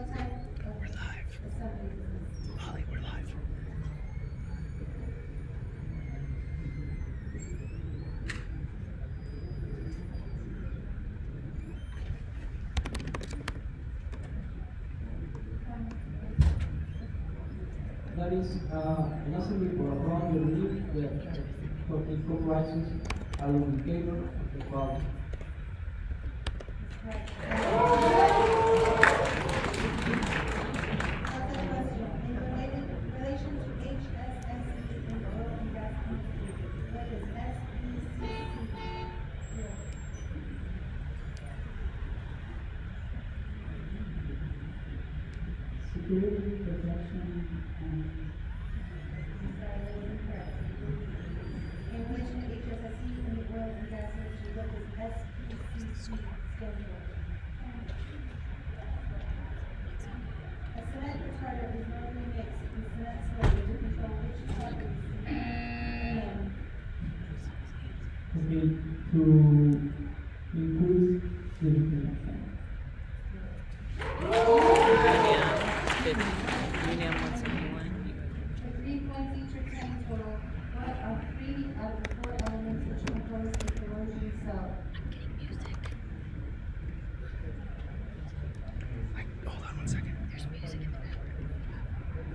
What type of We're live. assembly is this? Holly, we're live. That is an assembly for a valve relief that it comprises a lubricator of the valve. Correct. In relation to HSSE in the oil and gas industry, what is SECC? Security, protection, and In relation to HSSE in the oil and gas industry, what does SPEC stand for? A cement retarder is normally mixed with cement slurry to control which properties. okay, to increase the difference. UNAM 171. For 3 points each or 10 total, what are 3 out of the 4 elements which compose a corrosion cell? Hold on one second. There's music in the background.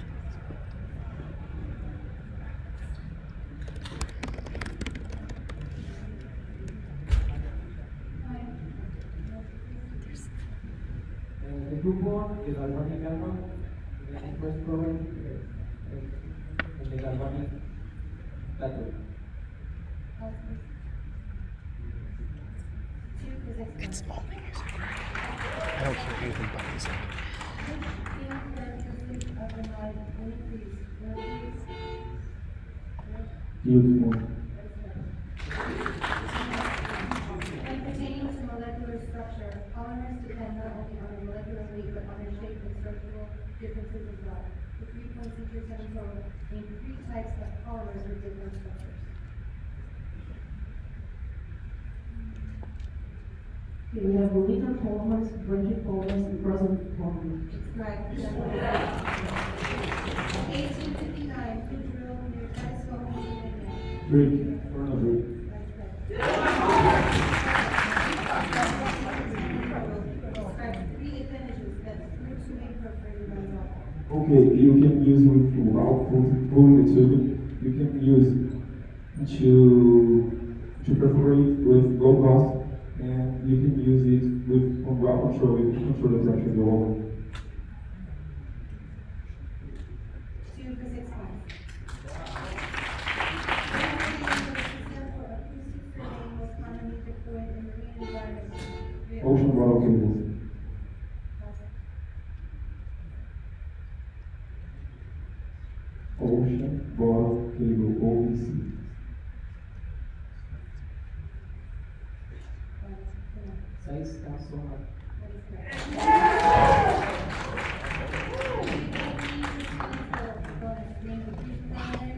The group one, the galvanic alpha, the first program, and the galvanic cathode. 2 physics. It's only music, right? I don't hear anything but music. Characteristics of the light will increase. Will increase. Use more. When pertaining to molecular structure, polymers depend not only on their molecular weight but on their shape and structural differences as well. The 3 points each or 7 total name 3 types of polymers with different structures. Okay, we have linear polymers, rigid polymers, and frozen polymers. Right. 1859, food drill near Titusville, Pennsylvania. Three, or not three. Describe 3 advantages that fruits may perforate by example. Okay, you can use without pulling the tube. You can use to perforate with gold dust, and you can use it with ground control. You can control exactly the oil. 2 physics points. System for acoustic surveying most commonly deployed in marine environments. Ocean water cables. Ocean bottom cable, OBC. Size transformer.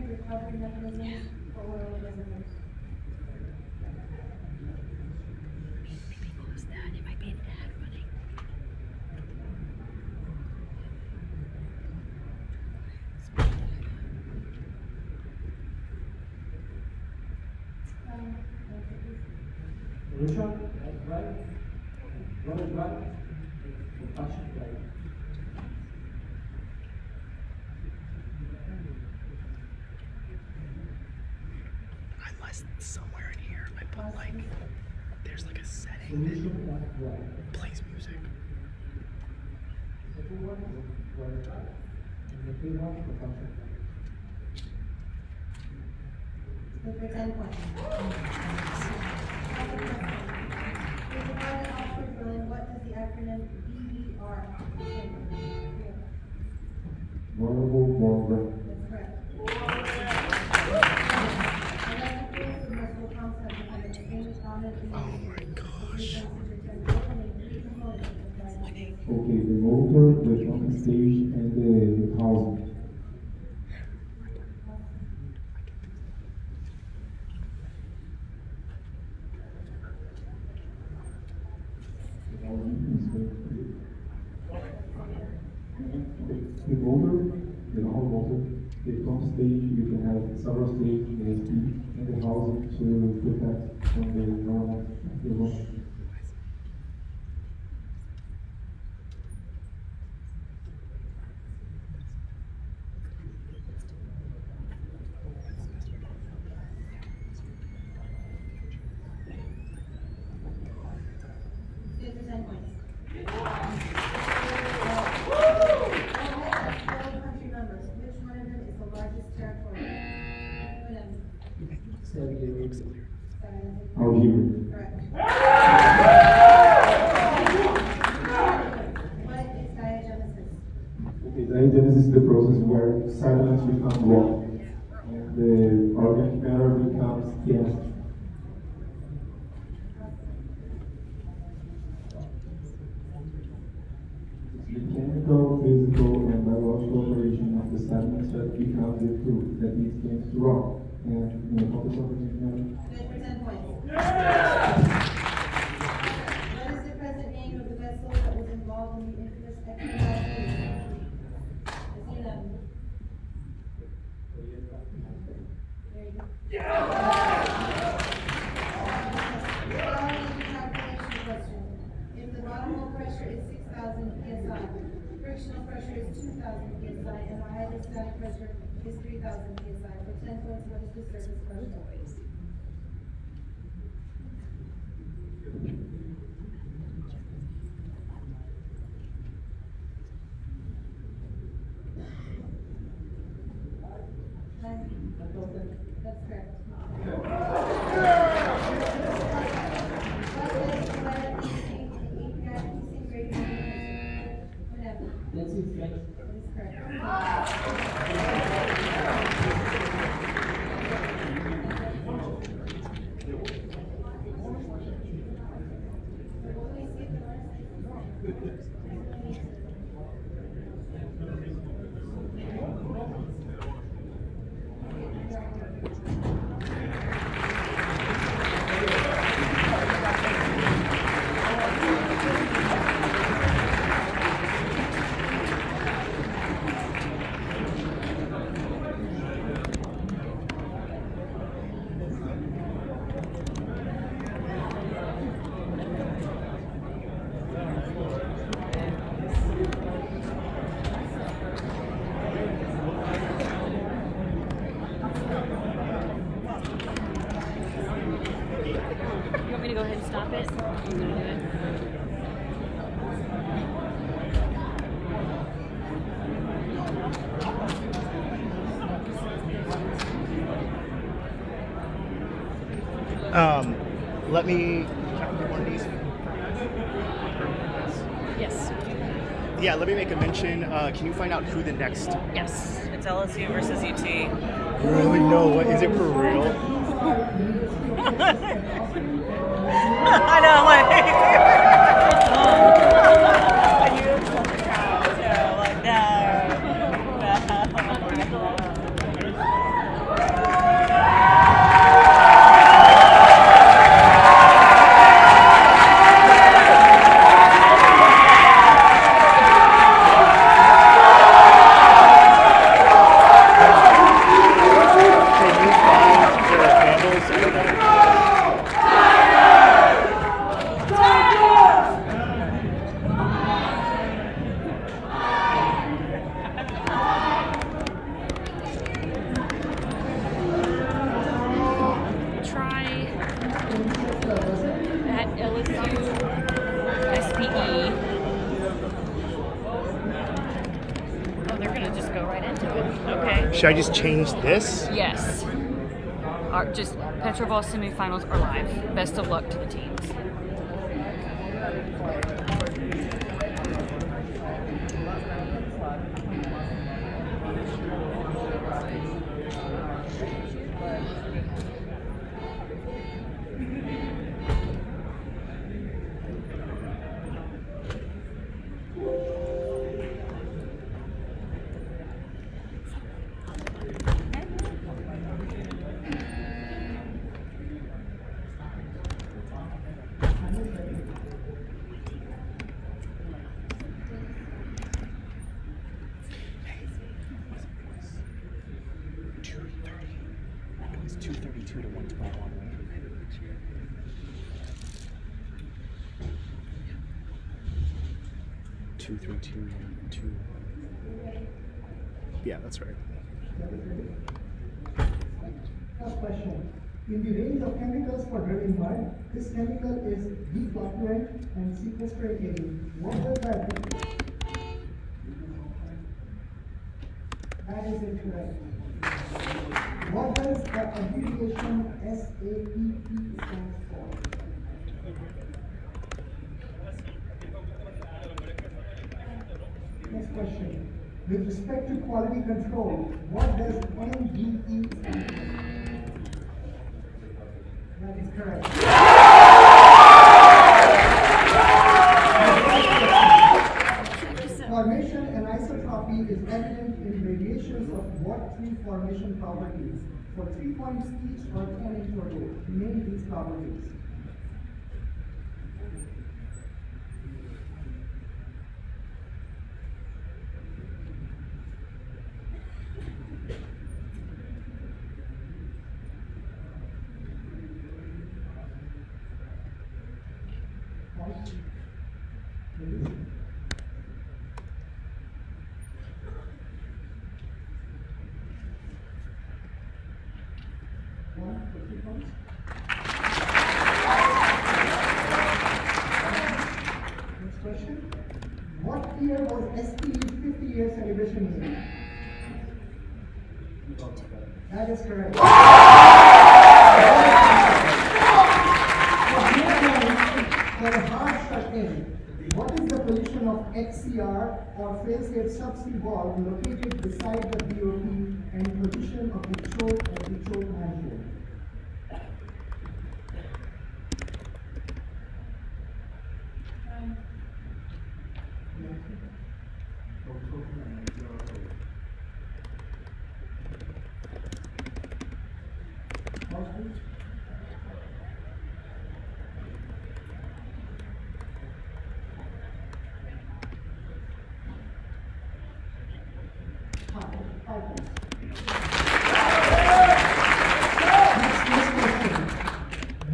Recovery mechanisms for oil reservoirs. What was that? It might be an ad running. Solution, that's right. Run it back. Compassion right. Unless somewhere in here I put like, there's like a setting Solution, that's right. that plays music. Second one is run it back. And the third one, compassion right. Good for 10 points. With regard to offshore drilling, what does the acronym BER stand for? Vulnerable border. That's correct. Electrical submersible pumps have become extremely common in Oh my gosh. Okay, the motor, the pumping stage, and the housing. The housing is very clear. the motor, the normal motor, the pump stage, you can have several stages in the SPE and the housing to protect from the normal erosion. Student for 10 points. Country members, which one of them is the largest territory? UNAM. Algeria. Correct. What is diagenesis? Okay, diagenesis is the process where sediments become rock and the organic matter becomes gas. The chemical, physical, and biological operation of the sediments that become the food that is changed to rock. And in the context of organic matter, Good for 10 points. What is the present name of the vessel that was involved in the infamous exercise? UNAM. There you go. Calculation question. If the bottom hole pressure is 6,000 psi, frictional pressure is 2,000 psi, and the hydrostatic pressure is 3,000 psi. For 10 points, what is the surface pressure? That's correct. That's it, right? That is correct. You want me to go ahead and stop it? Let me. One of these. Yes. Yeah, let me make a mention. Can you find out who the next? Yes. It's LSU versus UT. Really? No. What is it for real? I know, Can you find their handles? try at LSU SPE. Oh, they're gonna just go right into it. Okay. Should I just change this? Yes. Just PetroBowl semifinals are live. Best of luck to the teams. 232. Yeah, that's right. First question. In the range of chemicals for drilling mud, this chemical is deflocculent and sequestrating. What does that do? That is incorrect. What does the abbreviation SAPE stand for? Next question. With respect to quality control, what does NDE stand for? That is correct. Formation and isotropy is evident in radiations of what three formation properties? For 3 points each or 10 in total. Name these properties. One for 3 points. Next question. What year was SPE's 50-year celebration held? That is correct. For a hard shut in, what is the position of XCR or failsafe subsea valve located beside the BOP and position of the choke and the choke manifold?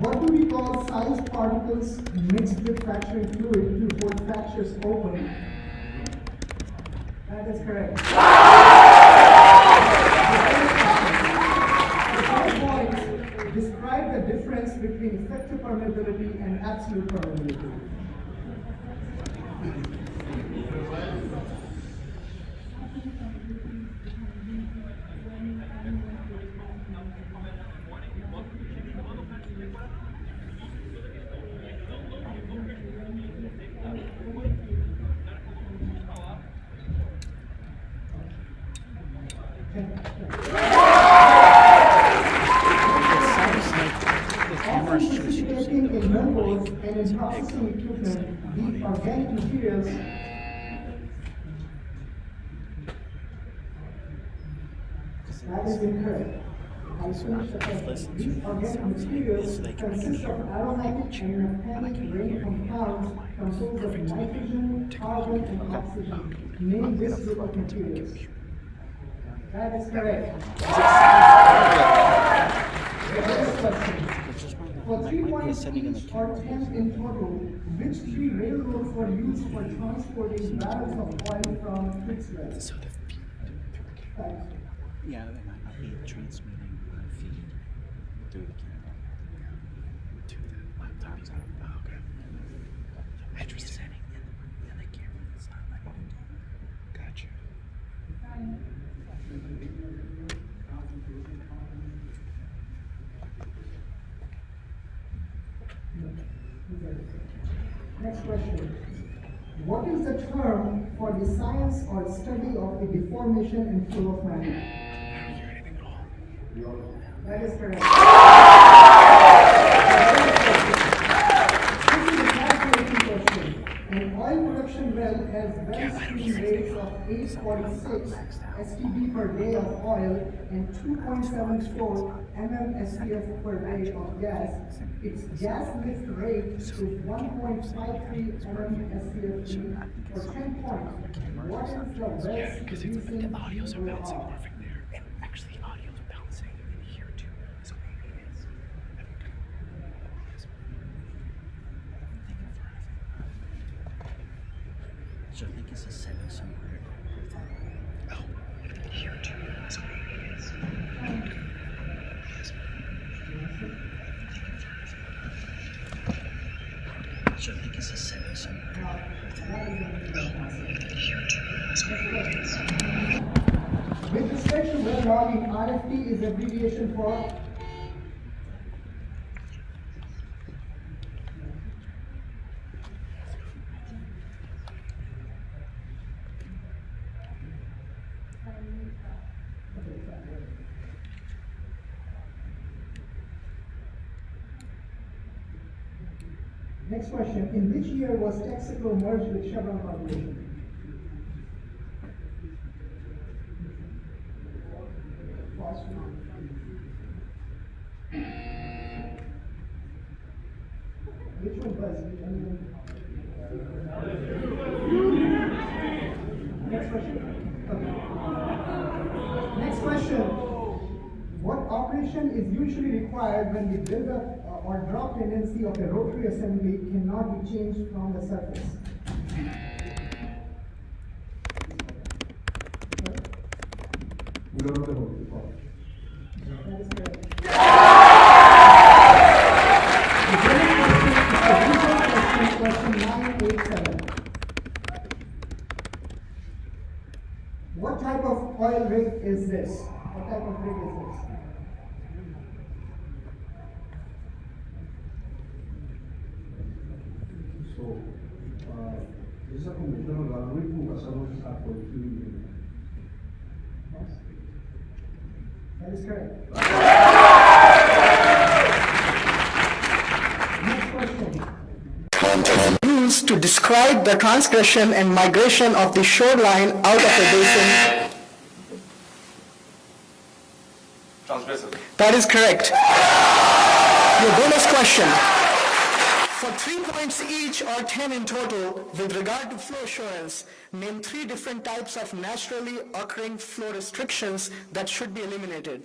What do we call sized particles mixed with fracturing fluid to hold fractures open? That is correct. The 5 points describe the difference between effective permeability and absolute permeability. Participating in minerals and in processing equipment, the organic materials that is incorrect. These organic materials consist of aromatic and mechanic ring compounds composed of nitrogen, carbon, and oxygen. Name this group of materials. That is correct. Next question. For 3 points each or 10 in total, which 3 railroads were used for transporting barrels of oil from Pittsburgh? So the feed. Yeah, they might not be transmitting the feed through the camera to the laptop. Oh, okay. Interesting. In the camera, it's not like. Gotcha. Next question. What is the term for the science or study of the deformation and flow of matter? I don't hear anything at all. That is correct. This is a calculation question. An oil production well has well stream rates of 846 STB per day of oil and 2.74 mmSCF per day of gas. Its gas lift rate is 1.53 mmSCF for 10 points. What is the well Because producing the audios are bouncing GOR? perfect there. And actually, the audio's bouncing in here too. So maybe it is. So I think it's a 7 somewhere. Oh. So I think it's a 7 somewhere. With respect to well logging, RFT is abbreviation for Next question. In which year was Texaco merged with Chevron Corporation? Pause. Which one was it? Next question. Okay. Next question. What operation is usually required when the build-up or drop tendency of a rotary assembly cannot be changed from the surface? We don't know the whole. That is correct. Question 987. What type of oil rig is this? What type of rig is this? So, esa convención la única pasamos a cualquier. That is correct. Next question. Used to describe the transgression and migration of the shoreline out of a basin. Transgressive. That is correct. Your bonus question. For 3 points each or 10 in total, with regard to flow assurance, name 3 different types of naturally occurring flow restrictions that should be eliminated.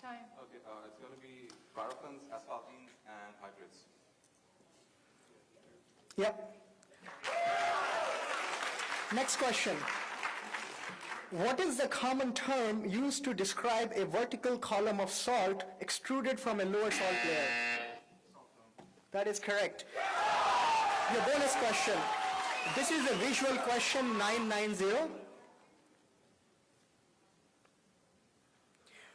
Okay, it's going to be paraffins, asphaltenes, and hydrates. Yep. Next question. What is the common term used to describe a vertical column of salt extruded from a lower salt layer? That is correct. Your bonus question. This is a visual question 990.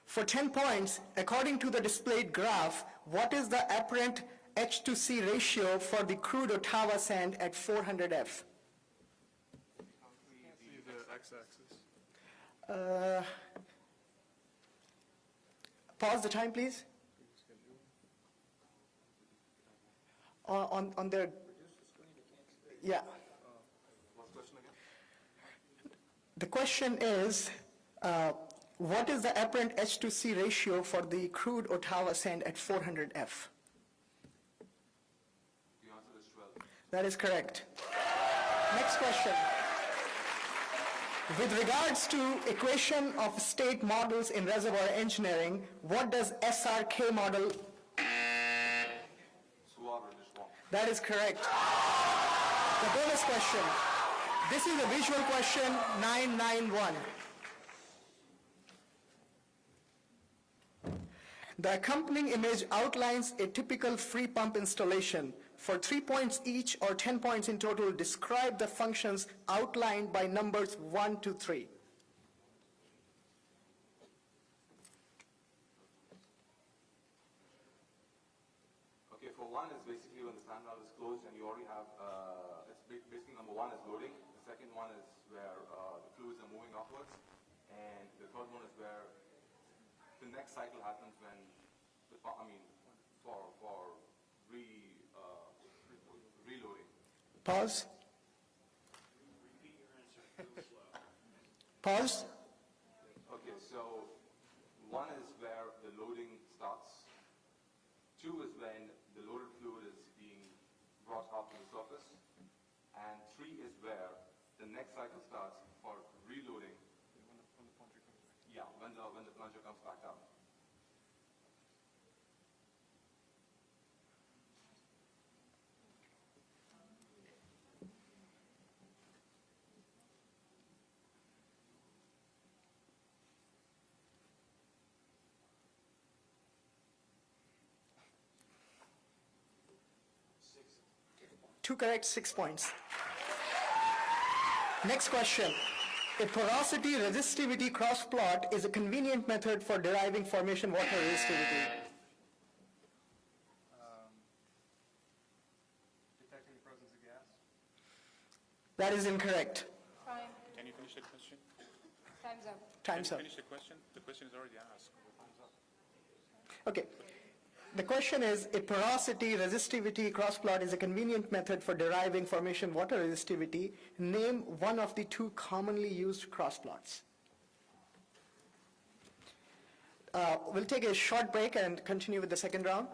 For 10 points, according to the displayed graph, what is the apparent H to C ratio for the crude Ottawa sand at 400F? See the x-axis. Pause the time, please. On their, yeah. What's the question again? The question is, what is the apparent H to C ratio for the crude Ottawa sand at 400F? The answer is 12. That is correct. Next question. With regards to equation of state models in reservoir engineering, what does SRK model? Suave reddish warm. That is correct. The bonus question. This is a visual question 991. The accompanying image outlines a typical free pump installation. For 3 points each or 10 points in total, describe the functions outlined by numbers 1 to 3. Okay, for 1 is basically when the sand valve is closed and you already have, it's basically number 1 is loading. The second one is where the fluids are moving upwards. And the third one is where the next cycle happens when the for reloading. Pause. Pause. Okay, so 1 is where the loading starts. 2 is when the loaded fluid is being brought up to the surface. And 3 is where the next cycle starts for reloading. Yeah, when the plunger comes back up. Two correct, 6 points. Next question. A porosity resistivity cross plot is a convenient method for deriving formation water resistivity. Detecting the presence of gas. That is incorrect. Time. Can you finish the question? Time's up. Time's up. Finish the question? The question is already asked. Okay. The question is, a porosity resistivity cross plot is a convenient method for deriving formation water resistivity. Name one of the two commonly used cross plots. We'll take a short break and continue with the second round.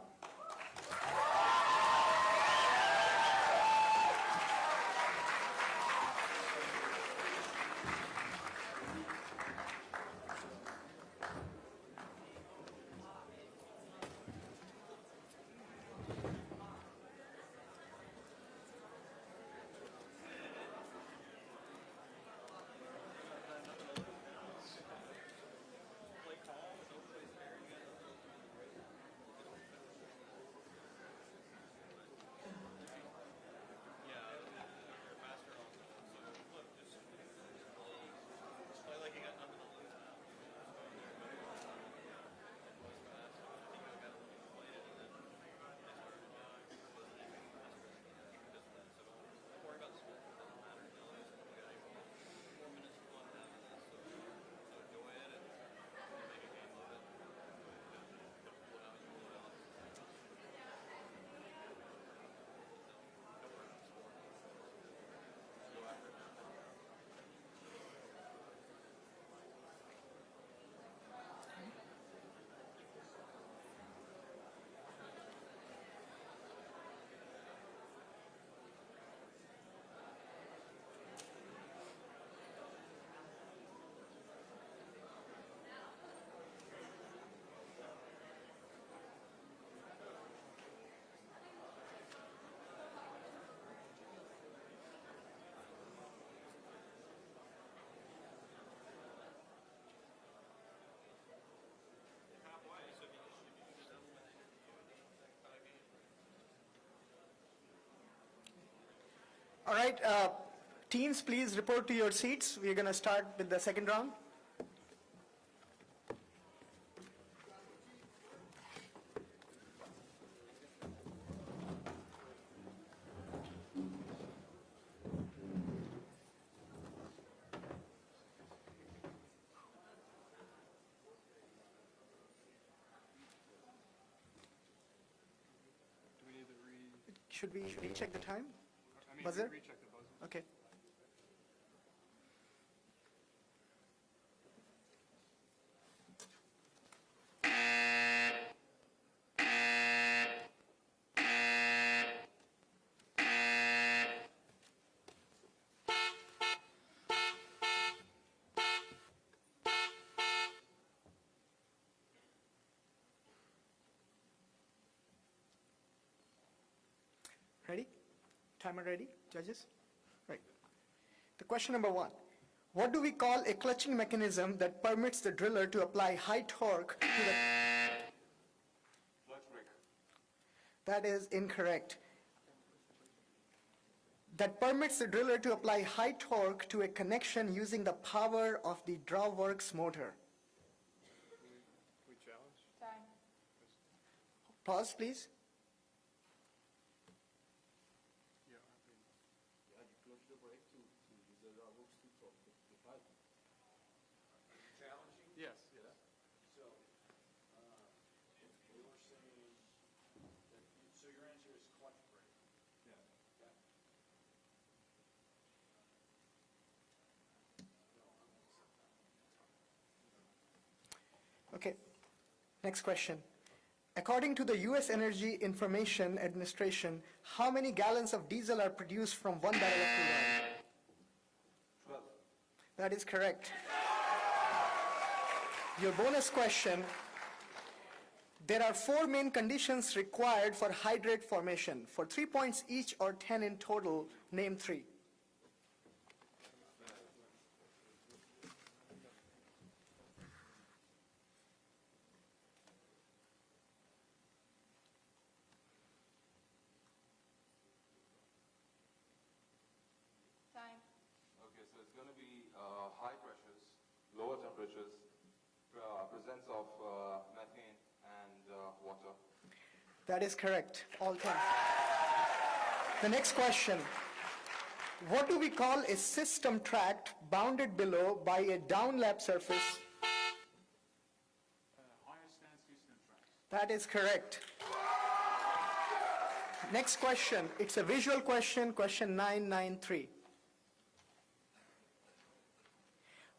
All right, teams, please report to your seats. We're going to start with the second round. Do we need to Should we recheck the time? I Buzzer? recheck the buzzer. Okay. Ready? Timer ready, judges? Right. The question number 1. What do we call a clutching mechanism that permits the driller to apply high torque to the... Clutch brake. That is incorrect. That permits the driller to apply high torque to a connection using the power of the drawworks motor. We challenge? Time. Pause, please. Yeah. Challenging? Yes. So, you were saying that, so your answer is clutch brake. Yeah. Okay. Next question. According to the U.S. Energy Information Administration, how many gallons of diesel are produced from 1 barrel of crude oil? That is correct. Your bonus question. There are 4 main conditions required for hydrate formation. For 3 points each or 10 in total, name 3. Time. Okay, so it's going to be high pressures, lower temperatures, presence of methane and water. That is correct, all 10. The next question. What do we call a system tract bounded below by a downlap surface? Higher stance system tracks. That is correct. Next question. It's a visual question, question 993.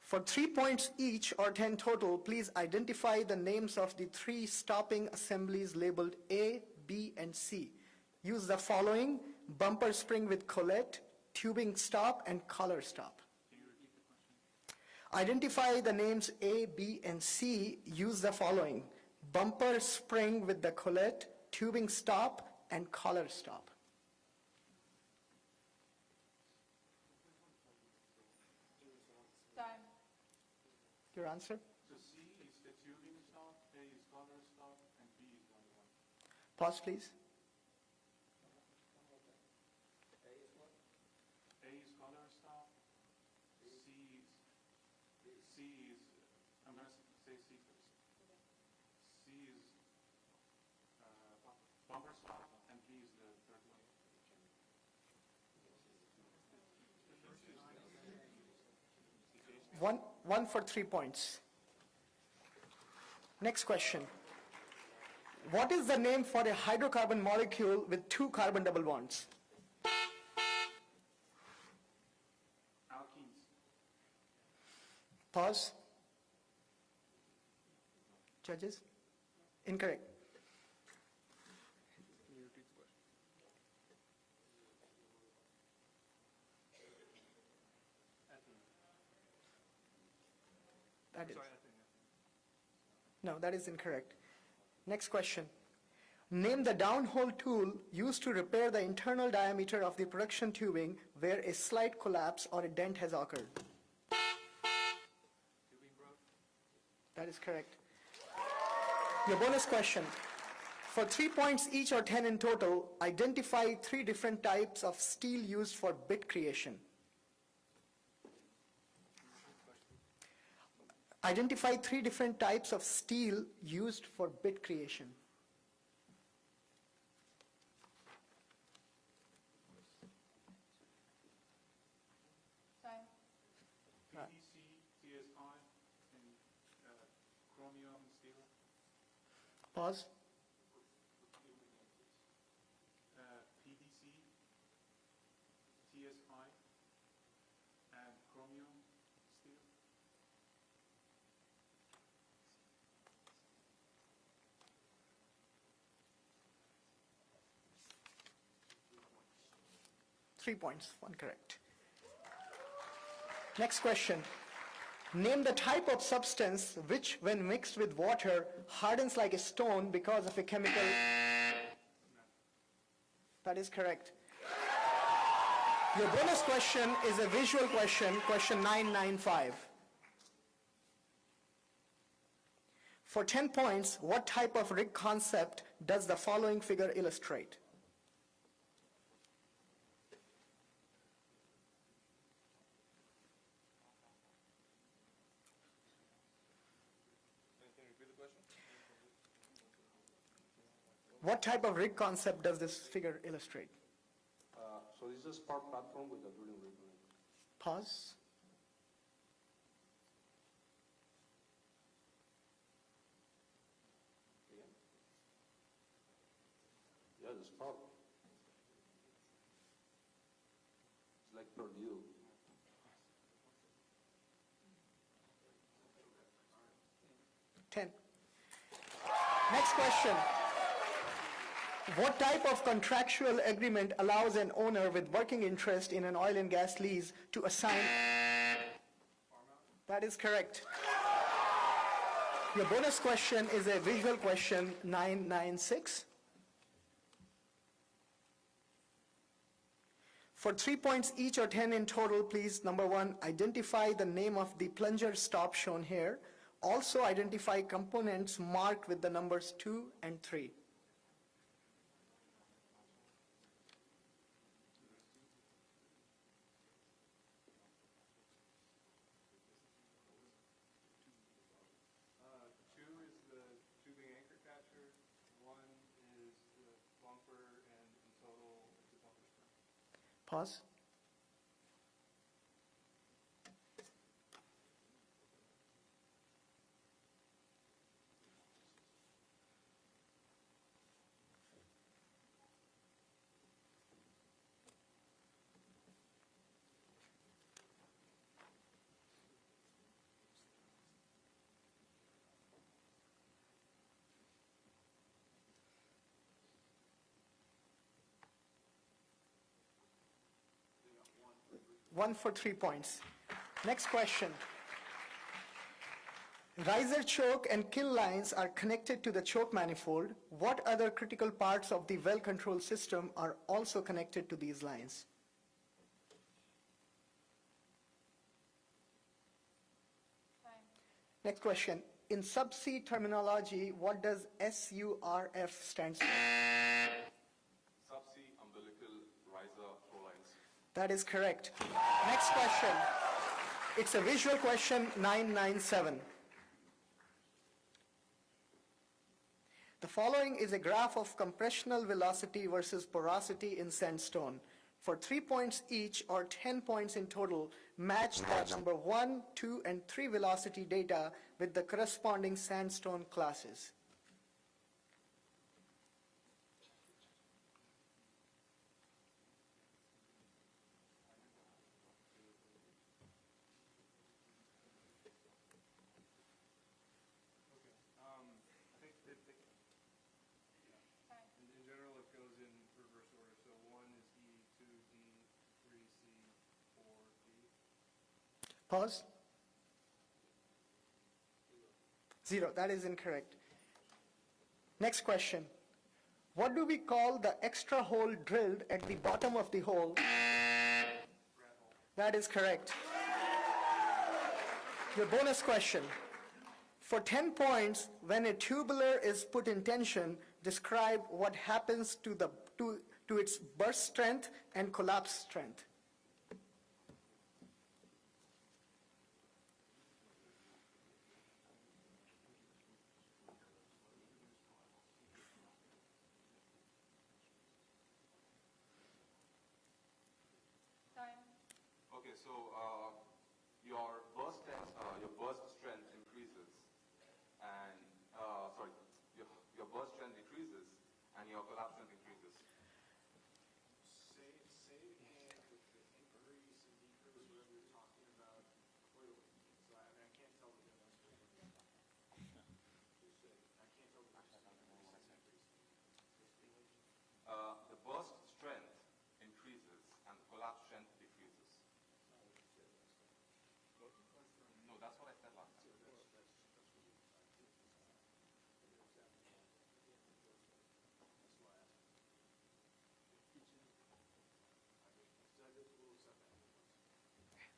For 3 points each or 10 total, please identify the names of the 3 stopping assemblies labeled A, B, and C. Use the following: bumper spring with collet, tubing stop, and collar stop. Can you repeat the question? Identify the names A, B, and C. Use the following: bumper spring with the collet, tubing stop, and collar stop. Time. Your answer? So C is the tubing stop, A is collar stop, and B is one. Pause, please. A is collar stop, C is, I'm going to say C first. C is bumper stop, and B is the third one. One for 3 points. Next question. What is the name for a hydrocarbon molecule with 2 carbon double bonds? Alkenes. Pause. Judges? Incorrect. Can you repeat the question? That is. Sorry, No, that is incorrect. Next question. Name the downhole tool used to repair the internal diameter of the production tubing where a slight collapse or a dent has occurred. Tubing broke. That is correct. Your bonus question. For 3 points each or 10 in total, identify 3 different types of steel used for bit creation. Identify 3 different types of steel used for bit creation. Time. PVC, TSI, and chromium steel. Pause. PVC, TSI, and chromium steel. Three points, one correct. Next question. Name the type of substance which, when mixed with water, hardens like a stone because of a chemical. That is correct. Your bonus question is a visual question, question 995. For 10 points, what type of rig concept does the following figure illustrate? Can you repeat the question? What type of rig concept does this figure illustrate? So this is a spark platform with a drilling rig on it. Pause. Again? Yeah, the spark. It's like Purdue. Ten. Next question. What type of contractual agreement allows an owner with working interest in an oil and gas lease to assign? That is correct. Your bonus question is a visual question 996. For 3 points each or 10 in total, please, number 1, identify the name of the plunger stop shown here. Also identify components marked with the numbers 2 and 3. Two is the tubing anchor catcher. One is the bumper, and in total, it's a bumper spring. Pause. One for 3 points. Next question. Riser choke and kill lines are connected to the choke manifold. What other critical parts of the well control system are also connected to these lines? Next question. In subsea terminology, what does SURF stand for? Subsea umbilical riser flow lines. That is correct. Next question. It's a visual question 997. The following is a graph of compressional velocity versus porosity in sandstone. For 3 points each or 10 points in total, match the number 1, 2, and 3 velocity data with the corresponding sandstone classes. I think that in general it goes in reverse order. So 1 is E, 2 D, 3 C, 4 D. Pause. 0. That is incorrect. Next question. What do we call the extra hole drilled at the bottom of the hole? That is correct. Your bonus question. For 10 points, when a tubular is put in tension, describe what happens to its burst strength and collapse strength. Okay, so your burst strength increases, and your burst strength decreases, and your collapse strength increases. Say again with the increase and decrease, whatever you're talking about, clearly. So I can't tell the difference. I can't tell the difference. The burst strength increases, and the collapse strength decreases. No, that's what I said last time.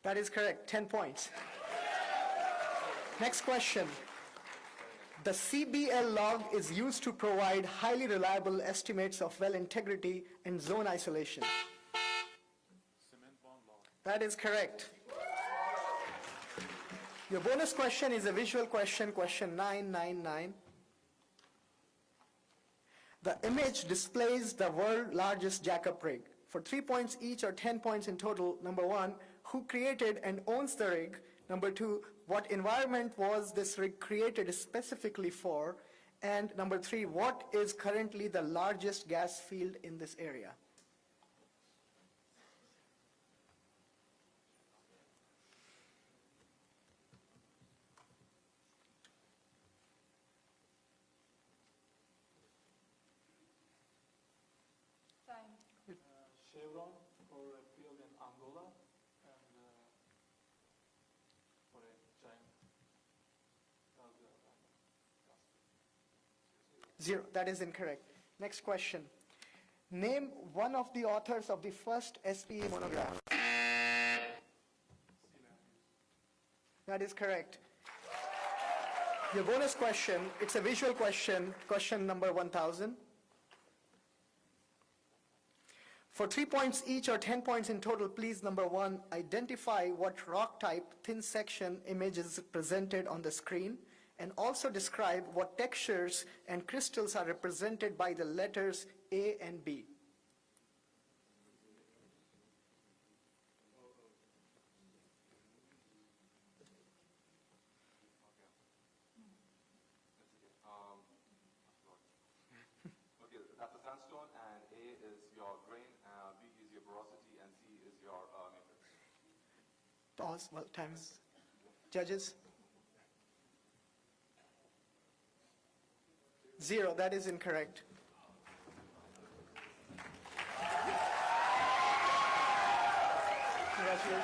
That is correct. 10 points. Next question. The CBL log is used to provide highly reliable estimates of well integrity and zone isolation. Cement bond law. That is correct. Your bonus question is a visual question, question 999. The image displays the world's largest jackup rig. For 3 points each or 10 points in total, number 1, who created and owns the rig? Number 2, what environment was this rig created specifically for? And number 3, what is currently the largest gas field in this area? Chevron for a field in Angola, and for a 0. That is incorrect. Next question. Name one of the authors of the first SPE monograph. That is correct. Your bonus question, it's a visual question, question number 1000. For 3 points each or 10 points in total, please, number 1, identify what rock type thin section image is presented on the screen, and also describe what textures and crystals are represented by the letters A and B. Okay, that's a sandstone, and A is your grain, B is your porosity, and C is your matrix. Pause, well, times. Judges? 0, that is incorrect. Congratulations.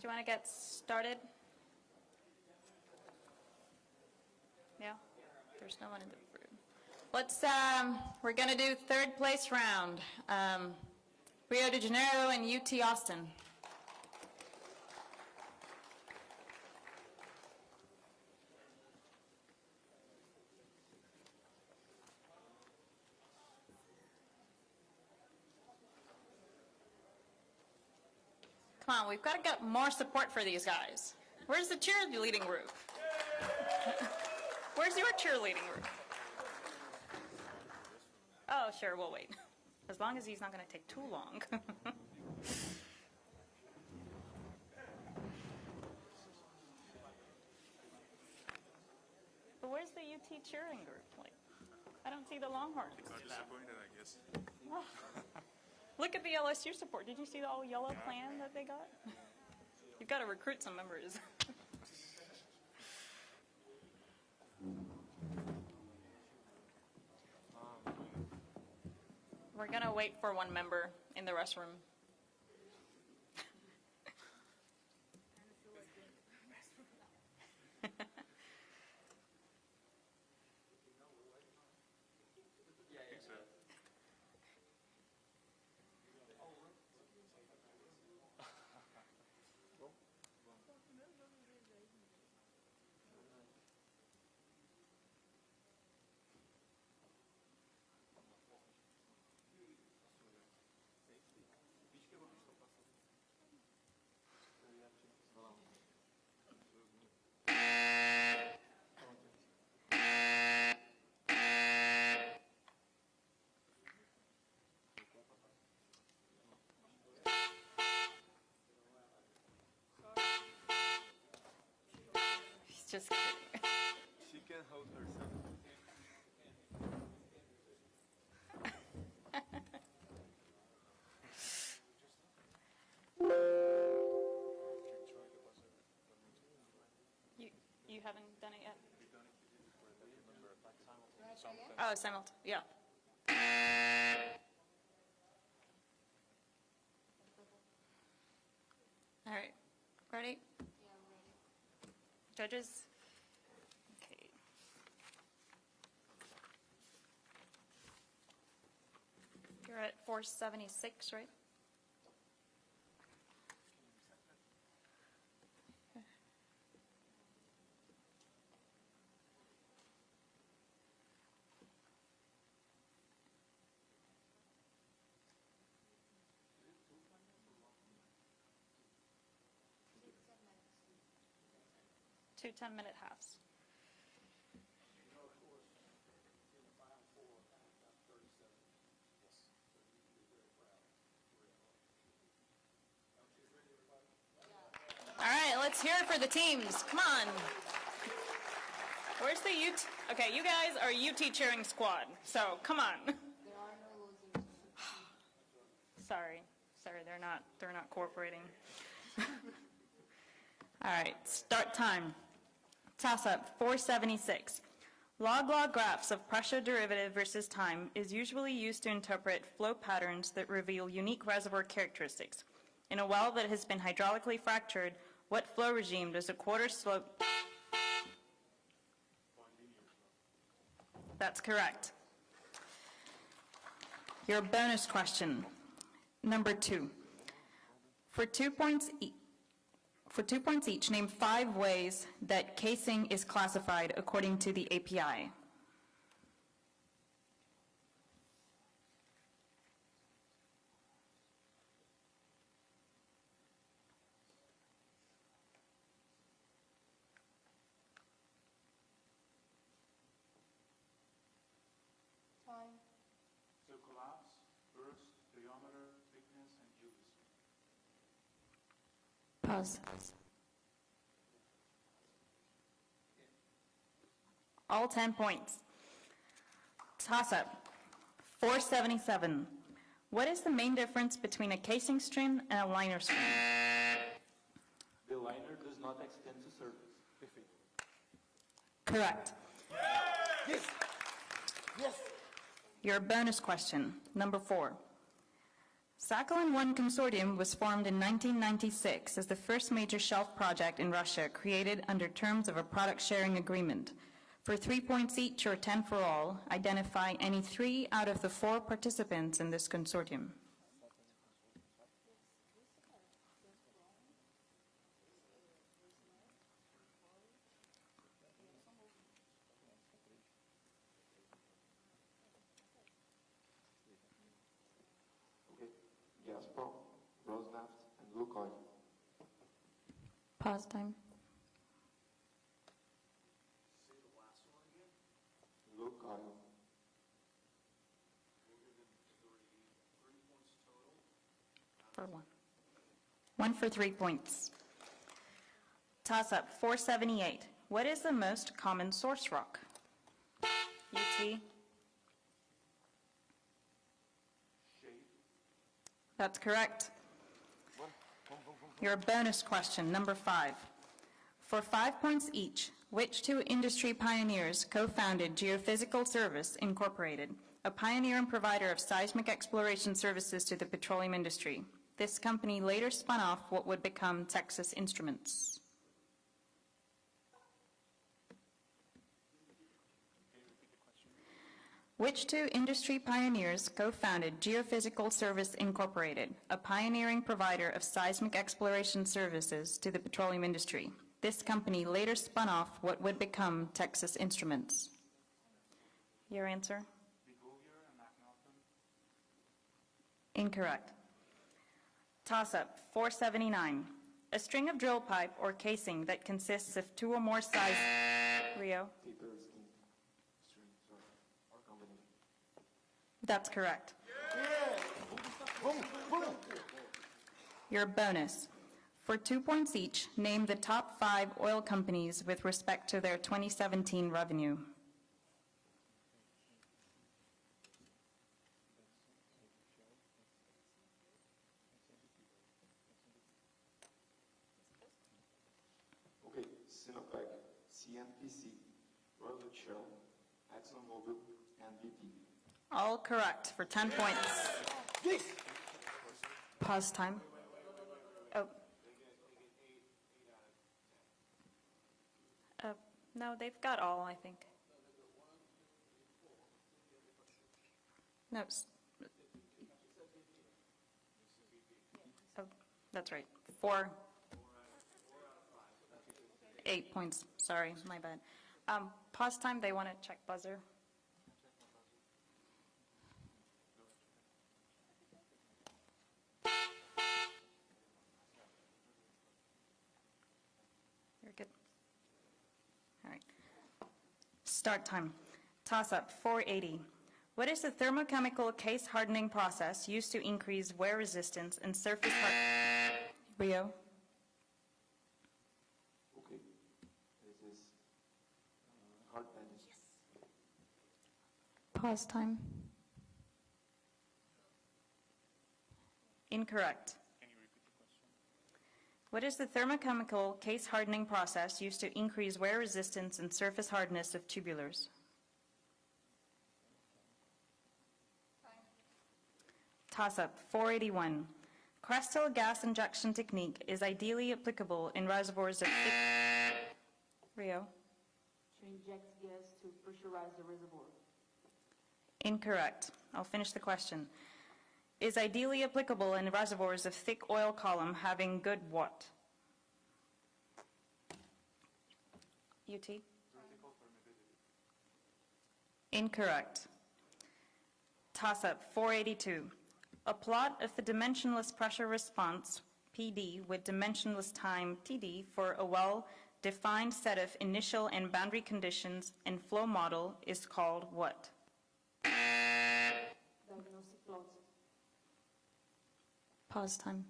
you want to get started? Yeah, there's no one in the room. We're going to do third place round. Rio de Janeiro and UT Austin. Come on, we've got to get more support for these guys. Where's the cheerleading group? Where's your cheerleading group? Oh, sure, we'll wait. As long as he's not going to take too long. But where's the UT cheering group? Like, I don't see the Longhorns. Disappointed, I guess. Look at the LSU support. Did you see the all yellow plan that they got? You've got to recruit some members. We're going to wait for one member in the restroom. Just kidding. She can hold herself. You haven't done it yet? Oh, simultaneous, yeah. All right, ready? Judges? Okay. You're at 476, right? Two 10-minute halves. All right, let's hear it for the teams. Come on. Where's the UT? Okay, you guys are UT cheering squad, so come on. Sorry, they're not cooperating. All right, start time. Toss-up, 476. Log-log graphs of pressure derivative versus time is usually used to interpret flow patterns that reveal unique reservoir characteristics. In a well that has been hydraulically fractured, what flow regime does a quarter slope? That's correct. Your bonus question, number 2. For 2 points each, name 5 ways that casing is classified according to the API. Time. So collapse, burst, diameter, thickness, and use. Pause. All 10 points. Toss-up, 477. What is the main difference between a casing string and a liner string? The liner does not extend to surface. Correct. Yes. Yes. Your bonus question, number 4. Sakhalin-1 Consortium was formed in 1996 as the first major shelf project in Russia created under terms of a product sharing agreement. For 3 points each or 10 for all, identify any 3 out of the 4 participants in this consortium. Gazprom, Rosneft, and Lukoil. Pause time. Lukoil. For 1. 1 for 3 points. Toss-up 478. What is the most common source rock? UT. That's correct. Your bonus question, number 5. For 5 points each, which 2 industry pioneers co-founded Geophysical Service Incorporated, a pioneer and provider of seismic exploration services to the petroleum industry? This company later spun off what would become Texas Instruments. Which 2 industry pioneers co-founded Geophysical Service Incorporated, a pioneering provider of seismic exploration services to the petroleum industry? This company later spun off what would become Texas Instruments. Your answer? Incorrect. Toss-up 479. A string of drill pipe or casing that consists of 2 or more sides. Rio? That's correct. Your bonus. For 2 points each, name the top 5 oil companies with respect to their 2017 revenue. Okay, Sinopec, CNPC, Royal Shell, ExxonMobil, and BP. All correct for 10 points. Pause time. Oh. No, they've got all, I think. No. Oh, that's right. 4. 8 points. Sorry, my bad. Pause time. They want to check buzzer. You're good. All right. Start time. Toss-up 480. What is the thermochemical case hardening process used to increase wear resistance and surface Rio? Okay, this is hard bending. Pause time. Incorrect. Can you repeat the question? What is the thermochemical case hardening process used to increase wear resistance and surface hardness of tubulars? Toss-up 481. Crestel gas injection technique is ideally applicable in reservoirs of Rio? To inject gas to pressurize the reservoir. Incorrect. I'll finish the question. Is ideally applicable in reservoirs of thick oil column having good what? UT? Incorrect. Toss-up 482. A plot of the dimensionless pressure response, PD, with dimensionless time, TD, for a well-defined set of initial and boundary conditions and flow model is called what? Diagnostic plots. Pause time.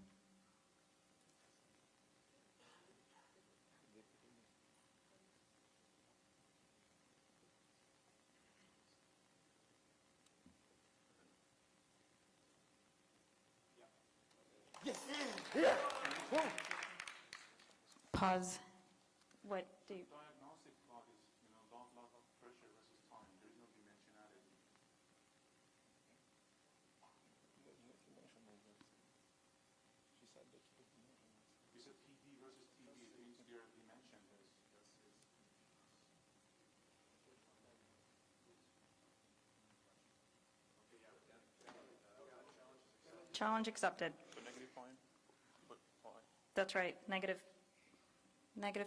Pause. What do you? Diagnostic plot is, log of pressure versus time. There is no dimensionality. You said TD versus TB, it means your dimension is. Challenge accepted. So negative point, but why? That's right, negative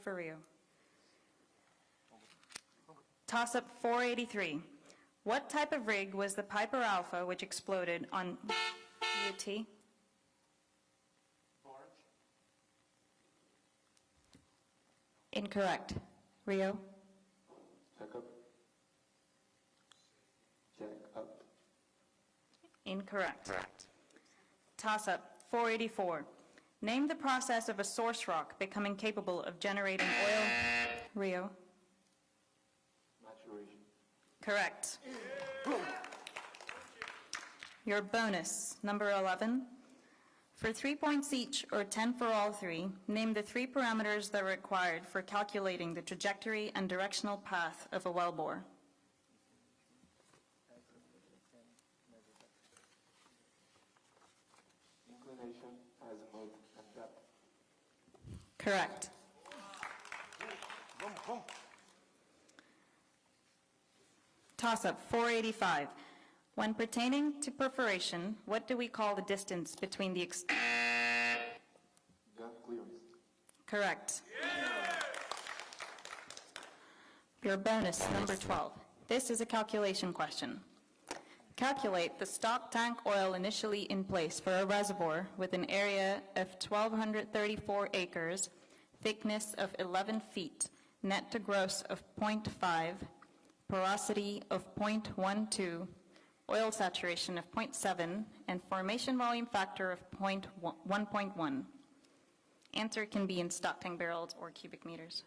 for Rio. Toss-up 483. What type of rig was the Piper Alpha which exploded on UT? Barge? Incorrect. Rio? Check up. Check up. Incorrect. Toss-up 484. Name the process of a source rock becoming capable of generating oil. Rio? Maturation. Correct. Your bonus, number 11. For 3 points each, or 10 for all three, name the 3 parameters that are required for calculating the trajectory and directional path of a wellbore. Inclination, azimuth, and depth. Correct. Toss-up 485. When pertaining to perforation, what do we call the distance between the Gun clearance. Correct. Your bonus, number 12. This is a calculation question. Calculate the stock tank oil initially in place for a reservoir with an area of 1,234 acres, thickness of 11 feet, net to gross of 0.5, porosity of 0.12, oil saturation of 0.7, and formation volume factor of 1.1. Answer can be in stock tank barrels or cubic meters.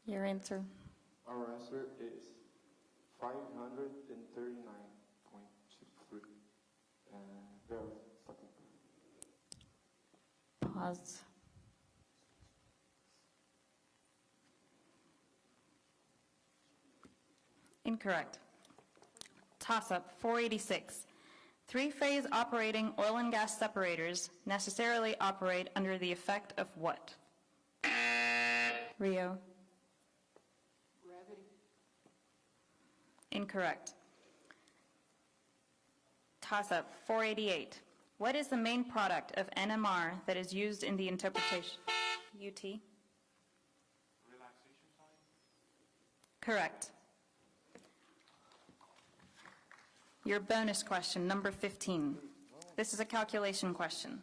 Your answer. Our answer is 539.23 barrels. Pause. Incorrect. Toss-up 486. 3-phase operating oil and gas separators necessarily operate under the effect of what? Rio? Gravity. Incorrect. Toss-up 488. What is the main product of NMR that is used in the interpretation? UT? Relaxation time? Correct. Your bonus question, number 15. This is a calculation question.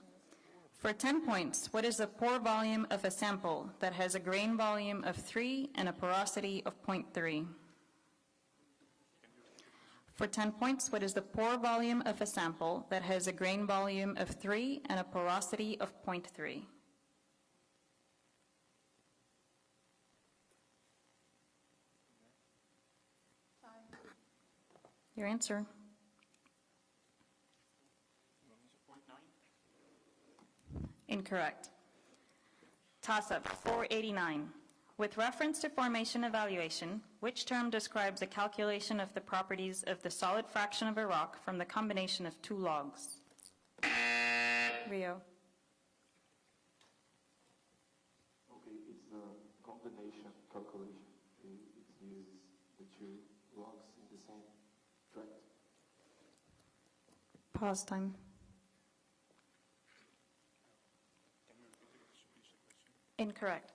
For 10 points, what is the pore volume of a sample that has a grain volume of 3 and a porosity of 0.3? For 10 points, what is the pore volume of a sample that has a grain volume of 3 and a porosity of 0.3? Your answer. 0.9? Incorrect. Toss-up 489. With reference to formation evaluation, which term describes the calculation of the properties of the solid fraction of a rock from the combination of 2 logs? Rio? Okay, it's the combination calculation. It uses the 2 logs in the same tract. Pause time. Incorrect.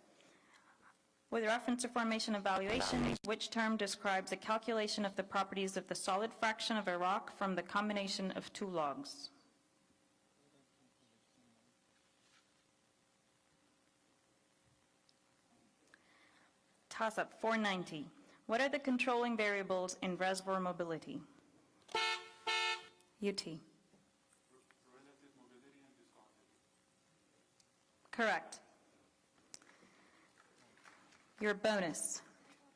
With reference to formation evaluation, which term describes the calculation of the properties of the solid fraction of a rock from the combination of 2 logs? Toss-up 490. What are the controlling variables in reservoir mobility? UT. Relative mobility and viscosity. Correct. Your bonus,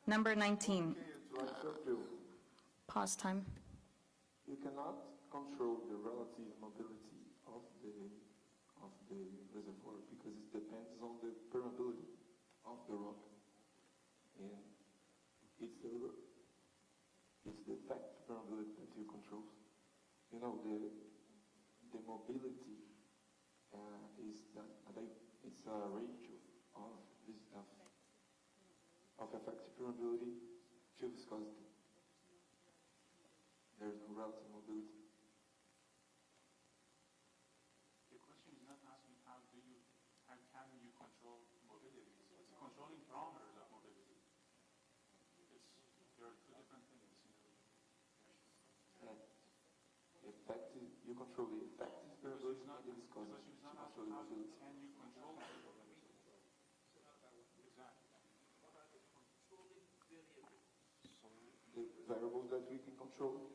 number 19. To answer 2, Pause time. you cannot control the relative mobility of the of the reservoir because it depends on the permeability of the rock. And it's the effective permeability that you control. You know, the mobility is it's a ratio of effective permeability to viscosity. There's no relative mobility. The question is not asking how can you control mobility. It's controlling parameters of mobility. There are two different things. You control the effective permeability and the The viscosity. question is not To asking control the how mobility. can you control mobility. Exactly. The variables that we can control.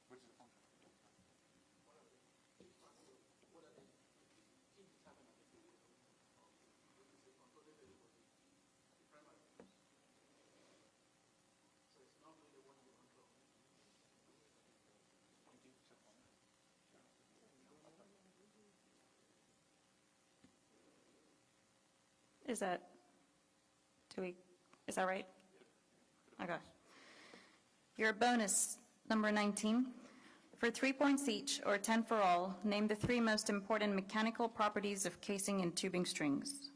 Which is the function? Is that right? Okay. Your bonus, number 19. For 3 points each, or 10 for all, name the 3 most important mechanical properties of casing and tubing strings.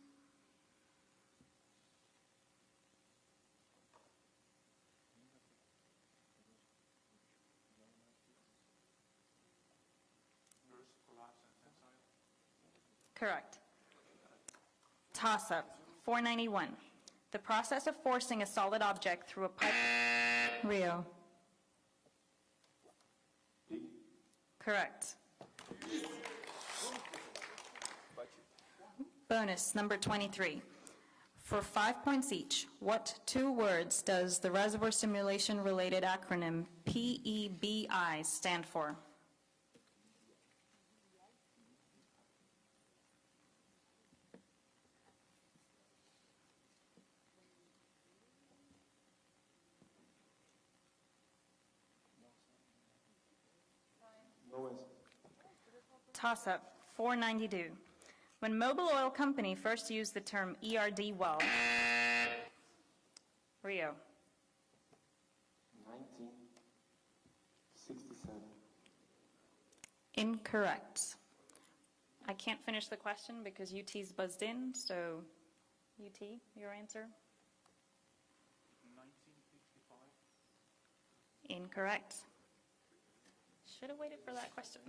Burst, collapse, and tensile. Correct. Toss-up, 491. The process of forcing a solid object through a pipe. Rio. Correct. Bonus, number 23. For 5 points each, what 2 words does the reservoir simulation-related acronym PEBI stand for? No answer. Toss-up, 492. When Mobil Oil Company first used the term ERD well. Rio. 1967. Incorrect. I can't finish the question because UT's buzzed in, so UT, your answer? 1955. Incorrect. Should have waited for that question.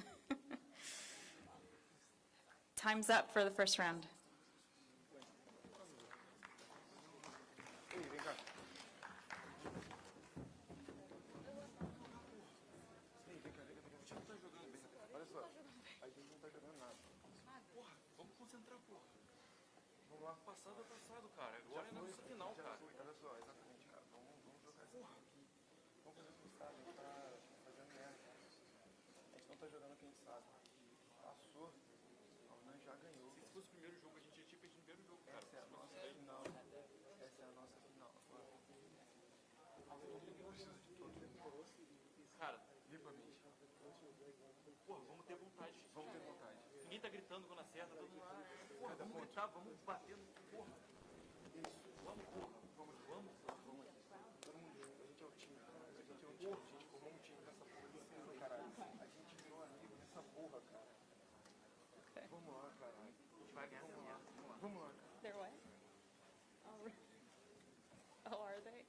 Time's up for the first round. Olha só, a gente não tá jogando nada. Porra, vamos concentrar, porra. Vamos lá. Passado é passado, cara. Agora é na nossa final, cara. Olha só, exatamente, cara. Vamos jogar isso aqui. Vamos fazer o que sabe, a gente tá fazendo merda. A gente não tá jogando o que a gente sabe. Passou. A UNAM já ganhou. Se fosse o primeiro jogo, a gente ia perdido o primeiro jogo, cara. Essa é a nossa final. Essa é a nossa final. Cara, vem pra mim. Porra, vamos ter vontade. Vamos ter vontade. Ninguém tá gritando quando acerta. Todo mundo... Porra, vamos gritar, vamos bater no... Porra. Isso. Vamos, porra. Vamos. Todo mundo junto. A gente é o time, cara. A gente é um time. A gente formou um time nessa porra de cima, caralho. A gente virou amigo nessa porra, cara. Vamos lá, caralho. A gente vai ganhar. Vamos lá, cara. They're what? Oh, are they?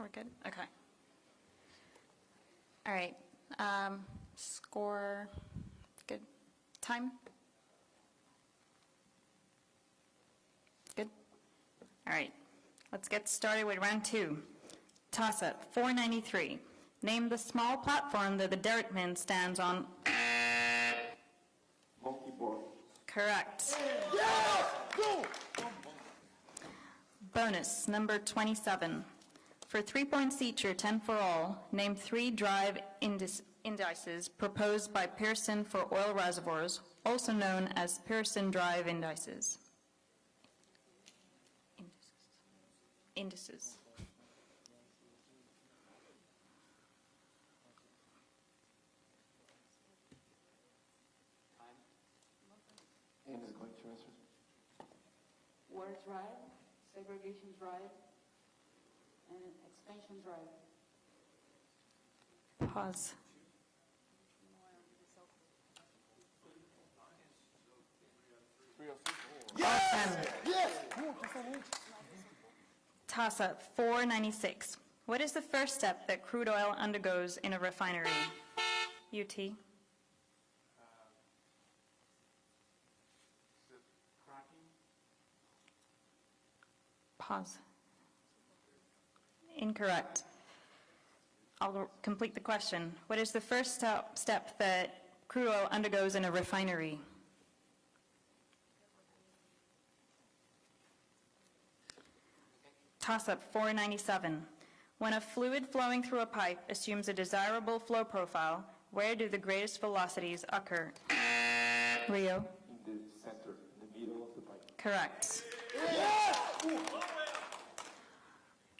We're good? Okay. All right. Score. Good. Time? Good. All right. Let's get started with round 2. Toss-up, 493. Name the small platform that the derrickman stands on. Monkey board. Correct. Bonus, number 27. For 3 points each or 10 for all, name 3 drive indices proposed by Pearson for oil reservoirs, also known as Pearson drive indices. Indices. Anne is going to answer. Water drive, segregation drive, and expansion drive. Pause. Toss-up, 496. What is the first step that crude oil undergoes in a refinery? UT. Cracking. Pause. Incorrect. I'll complete the question. What is the first step that crude oil undergoes in a refinery? Toss-up, 497. When a fluid flowing through a pipe assumes a desirable flow profile, where do the greatest velocities occur? Rio? In the center, in the middle of the pipe. Correct.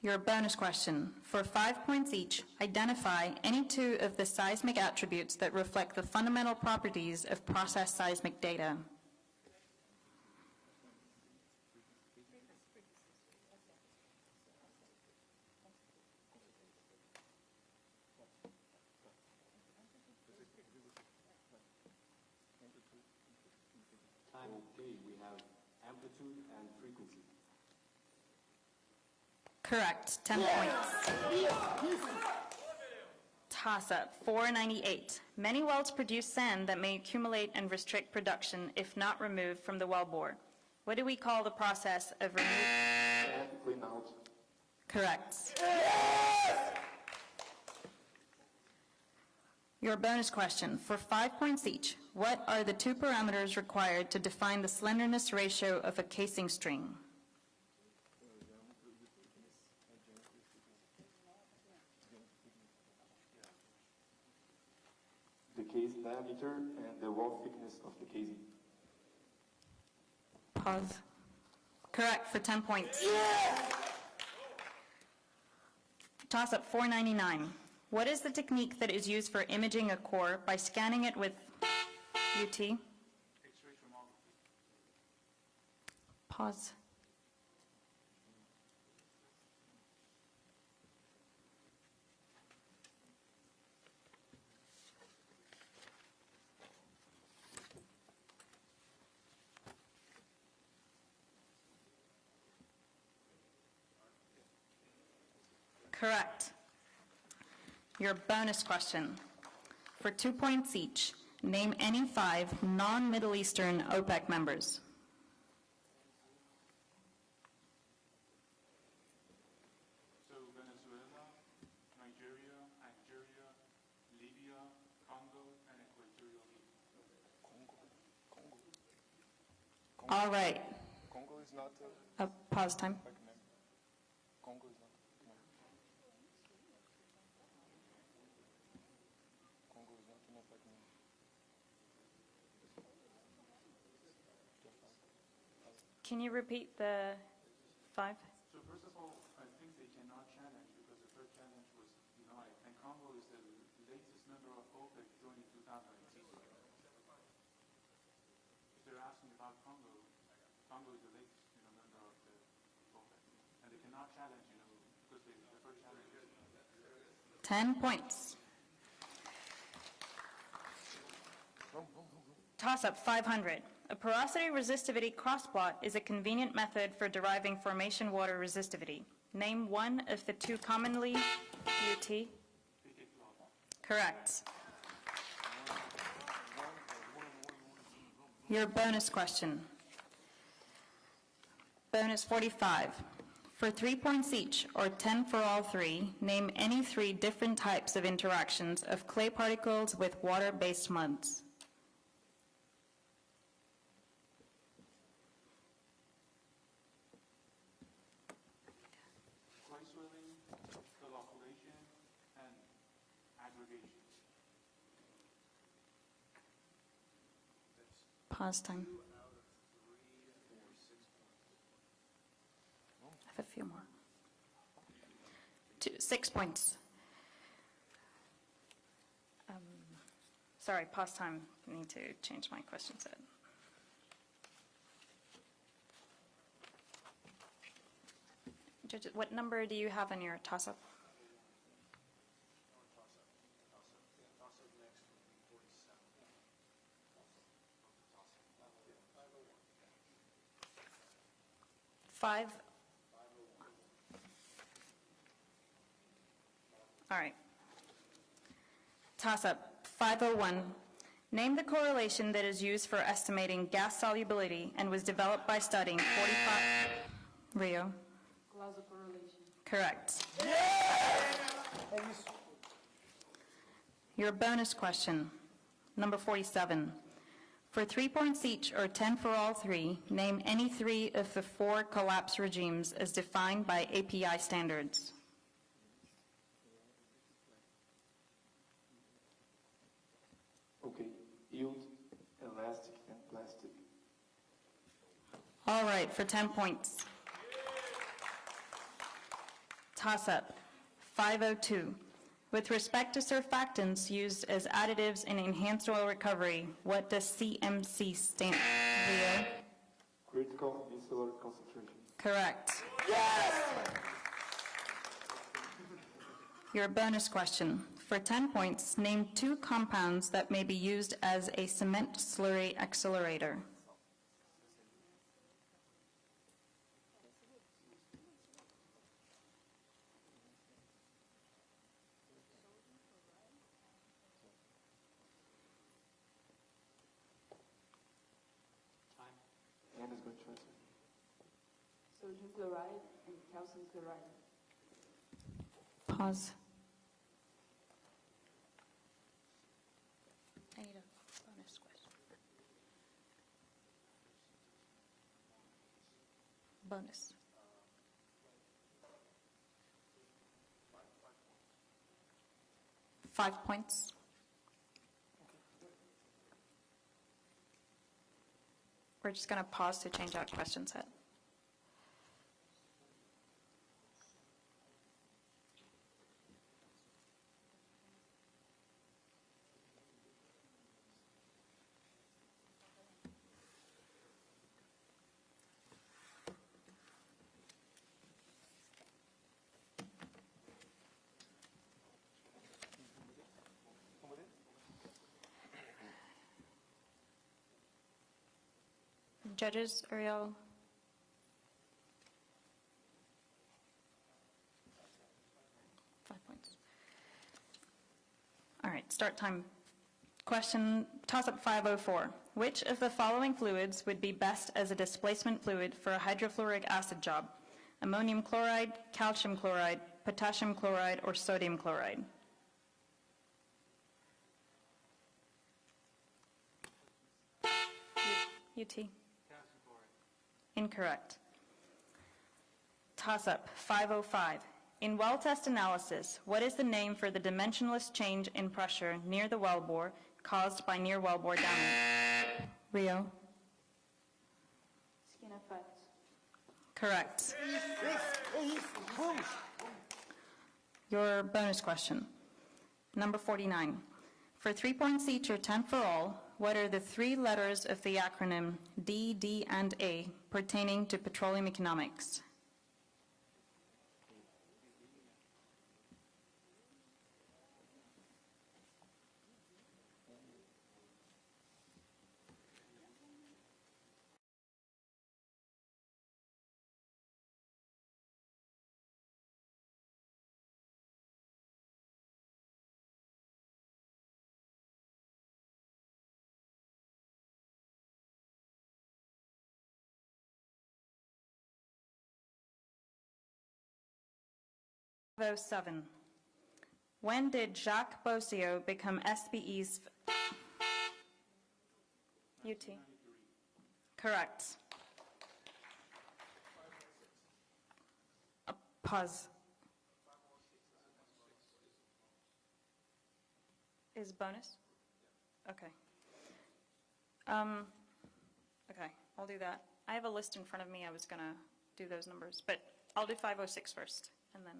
Your bonus question. For 5 points each, identify any 2 of the seismic attributes that reflect the fundamental properties of processed seismic data. Okay, we have amplitude and frequency. Correct. 10 points. Toss-up, 498. Many wells produce sand that may accumulate and restrict production if not removed from the wellbore. What do we call the process of removing? Sand clean out. Correct. Your bonus question. For 5 points each, what are the 2 parameters required to define the slenderness ratio of a casing string? The case diameter and the wall thickness of the casing. Pause. Correct for 10 points. Toss-up, 499. What is the technique that is used for imaging a core by scanning it with UT? X-ray thermography. Pause. Correct. Your bonus question. For 2 points each, name any 5 non-Middle Eastern OPEC members. So Venezuela, Nigeria, Algeria, Libya, Congo, and Equatorial Guinea. All right. Congo is not Pause time. Congo is not Congo is not an OPEC member. Can you repeat the 5? So first of all, I think they cannot challenge because the first challenge was denied, and Congo is the latest member of OPEC joining 2018. If they're asking about Congo, Congo is the latest member of the OPEC, and they cannot challenge, because the first challenge is 10 points. Toss-up, 500. A porosity resistivity crossplot is a convenient method for deriving formation water resistivity. Name one of the two commonly UT. Correct. Your bonus question. Bonus 45. For 3 points each, or 10 for all three, name any 3 different types of interactions of clay particles with water-based muds. Clay swelling, flocculation, and aggregation. Pause time. I have a few more. 6 points. Sorry, pause time. I need to change my question set. Judges, what number do you have in your toss-up? Five. All right. Toss-up, 501. Name the correlation that is used for estimating gas solubility and was developed by studying 45... Rio? Clause of correlation. Correct. Your bonus question, number 47. For 3 points each, or 10 for all three, name any 3 of the 4 collapse regimes as defined by API standards. Okay, yield, elastic, and plastic. All right, for 10 points. Toss-up, 502. With respect to surfactants used as additives in enhanced oil recovery, what does CMC stand for? Critical micellar concentration. Correct. Your bonus question. For 10 points, name 2 compounds that may be used as a cement slurry accelerator. And is going to try to. Sodium chloride and calcium chloride. Pause. I need a bonus question. Bonus. Five points. We're just going to pause to change out question set. Judges, Ariel? All right, start time. Question, toss-up 504. Which of the following fluids would be best as a displacement fluid for a hydrofluoric acid job? Ammonium chloride, calcium chloride, potassium chloride, or sodium chloride? UT? Incorrect. Toss-up 505. In well test analysis, what is the name for the dimensionless change in pressure near the wellbore caused by near wellbore damming? Rio? Skin effect. Correct. Your bonus question. Number 49. For 3 points each or 10 for all, what are the 3 letters of the acronym D, D, and A pertaining to petroleum economics? 507. When did Jacques Bossio become SPE's... UT. Correct. Pause. Is bonus? Okay. Okay, I'll do that. I have a list in front of me. I was going to do those numbers, but I'll do 506 first, and then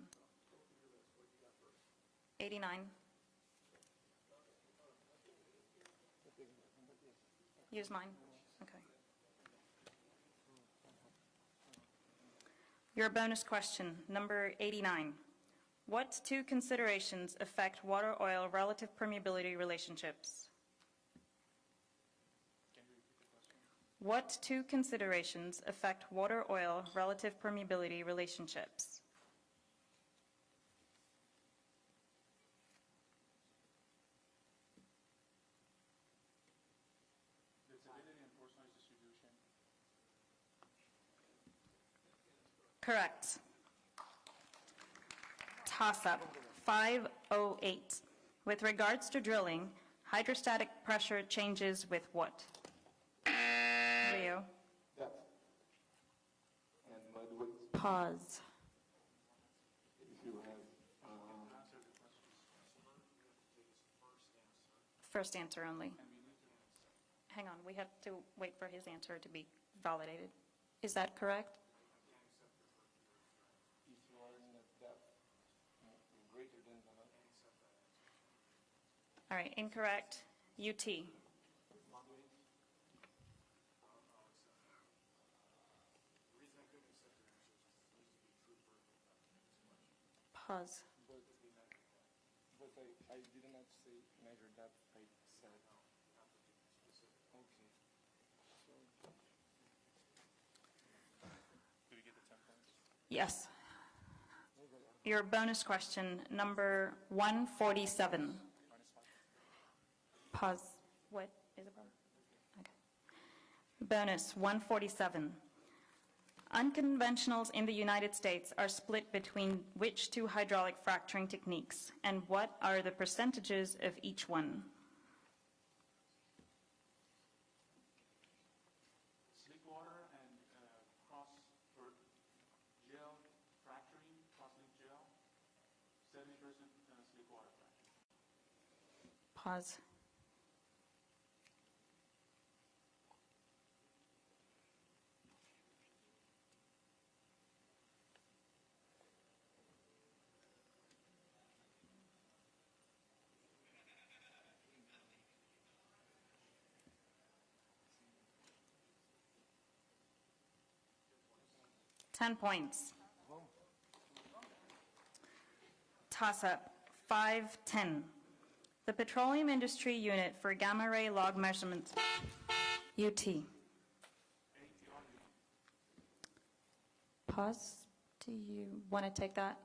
89. Use mine? Okay. Your bonus question, number 89. What two considerations affect water-oil relative permeability relationships? What two considerations affect water-oil relative permeability relationships? The salinity and force noise distribution. Correct. Toss-up, 508. With regards to drilling, hydrostatic pressure changes with what? Rio. Depth. And mud weight. Pause. If you have, First answer only. Hang on, we have to wait for his answer to be validated. Is that correct? if you are in a depth greater than the All right, incorrect. UT. Pause. But I did not say measure depth, I said. Okay. Do we get the 10 points? Yes. Your bonus question, number 147. Pause. What is the problem? Okay. Bonus 147. Unconventionals in the United States are split between which two hydraulic fracturing techniques, and what are the percentages of each one? Slick water and cross or gel fracturing, cross-link gel, 70% slick water fracturing. Pause. $10 points. Toss-up, 510. The Petroleum Industry Unit for Gamma Ray Log Measurements, UT. Pause. Do you want to take that?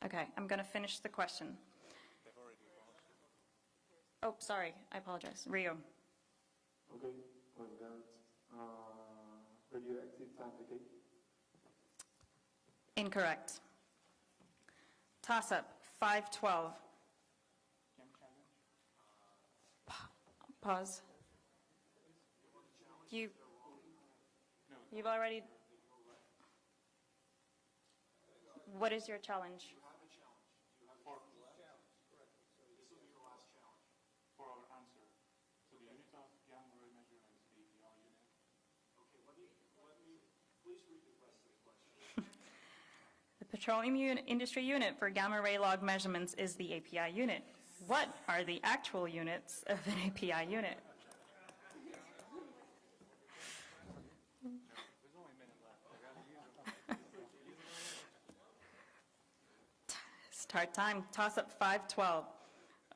Okay, I'm going to finish the question. Oh, sorry, I apologize. Rio. Okay, with that, radioactive time decay. Incorrect. Toss-up, 512. Pause. You've already... What is your challenge? For our answer. So the unit of gamma ray measurement is the API unit. Okay, let me please read the rest of the question. The Petroleum Industry Unit for Gamma Ray Log Measurements is the API unit. What are the actual units of an API unit? There's only a minute left. I gotta use them. Start time, toss-up 512.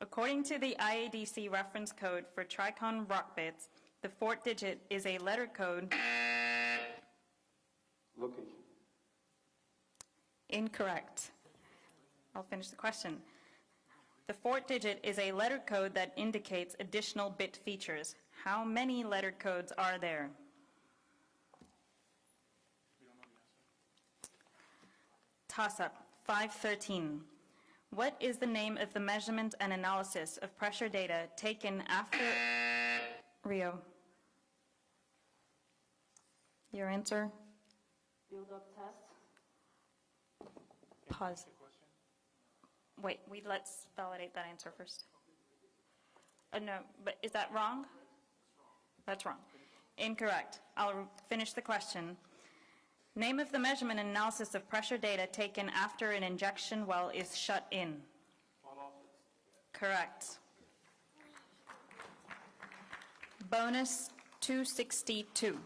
According to the IADC reference code for Tricon rock bits, the fourth digit is a letter code. Location. Incorrect. I'll finish the question. The fourth digit is a letter code that indicates additional bit features. How many letter codes are there? We don't know the answer. Toss-up 513. What is the name of the measurement and analysis of pressure data taken after... Rio. Your answer? Build-up test. Pause. Wait, let's validate that answer first. No, but is that wrong? That's wrong. Incorrect. I'll finish the question. Name of the measurement and analysis of pressure data taken after an injection well is shut in. Correct. Bonus 262.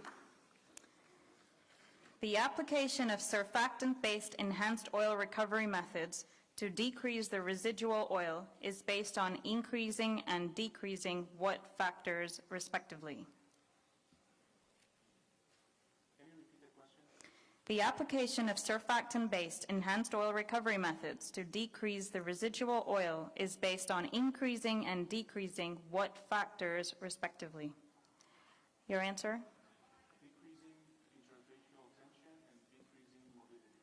The application of surfactant-based enhanced oil recovery methods to decrease the residual oil is based on increasing and decreasing what factors, respectively? The application of surfactant-based enhanced oil recovery methods to decrease the residual oil is based on increasing and decreasing what factors, respectively? Your answer? Decreasing interfacial tension and decreasing mobility.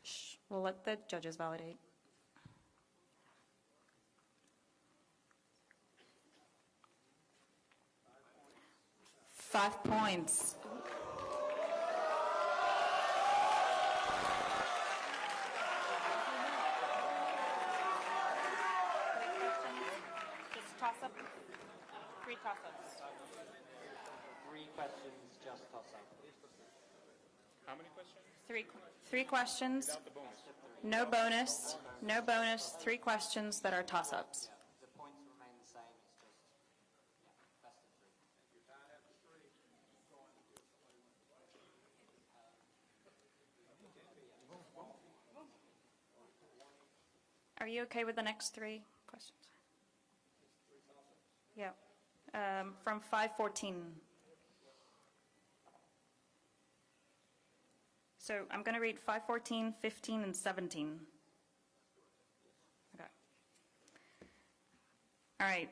Shh. We'll let the judges validate. Five points. Just toss up. 3 toss-ups. 3 questions, just toss up. How many questions? Three questions. Without the bonus. No bonus. No bonus. 3 questions that are toss-ups. The points remain the same, it's just, best of 3. Are you okay with the next 3 questions? Yeah. From 514. So I'm going to read 514, 15, and 17. Okay. All right.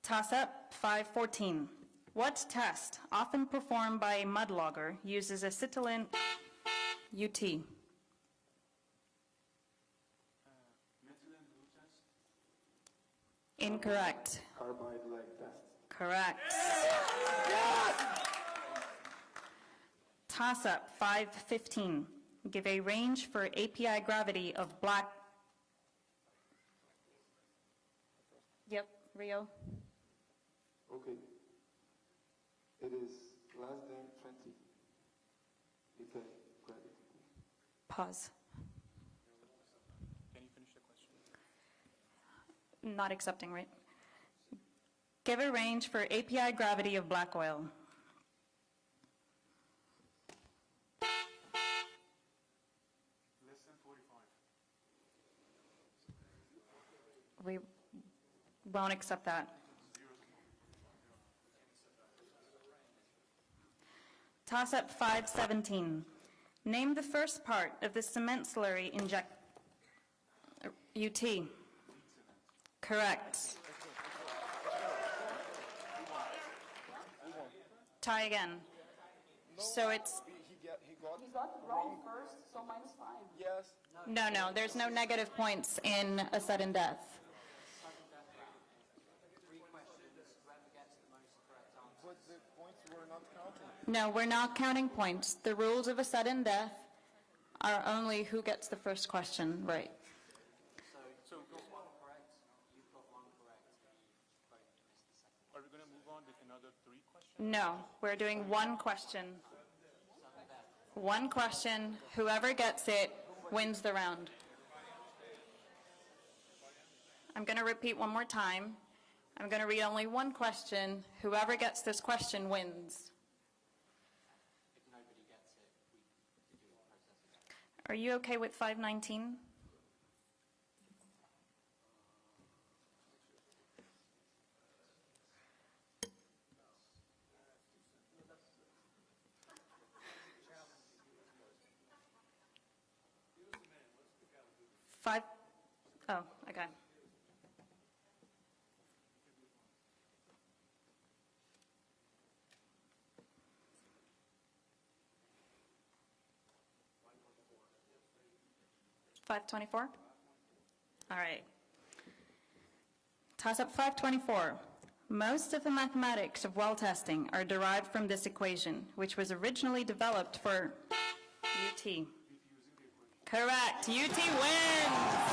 Toss up 514. What test, often performed by a mudlogger, uses acetylene UT? Methylene blue test. Incorrect. Carbide leg test. Correct. Toss up 515. Give a range for API gravity of black. Yep, Rio. Okay. It is less than 20. It's a gravity. Pause. Can you finish the question? Not accepting, right? Give a range for API gravity of black oil. Less than 45. We won't accept that. Toss up 517. Name the first part of the cement slurry inject. UT. Correct. Tie again. So it's. He got it wrong first, so -5. Yes. No, there's no negative points in a sudden death. 3 questions, whoever gets the most correct answer. But the points were not counting. No, we're not counting points. The rules of a sudden death are only who gets the first question right. So you've got 1 correct, you've got 1 correct, both missed the second. Are we going to move on with another 3 questions? No, we're doing 1 question. 1 question. Whoever gets it wins the round. I'm going to repeat one more time. I'm going to read only 1 question. Whoever gets this question wins. If nobody gets it, we do the process again. Are you okay with 519? Five. Oh, okay. 524? All right. Toss-up 524. Most of the mathematics of well testing are derived from this equation, which was originally developed for UT. Correct. UT wins.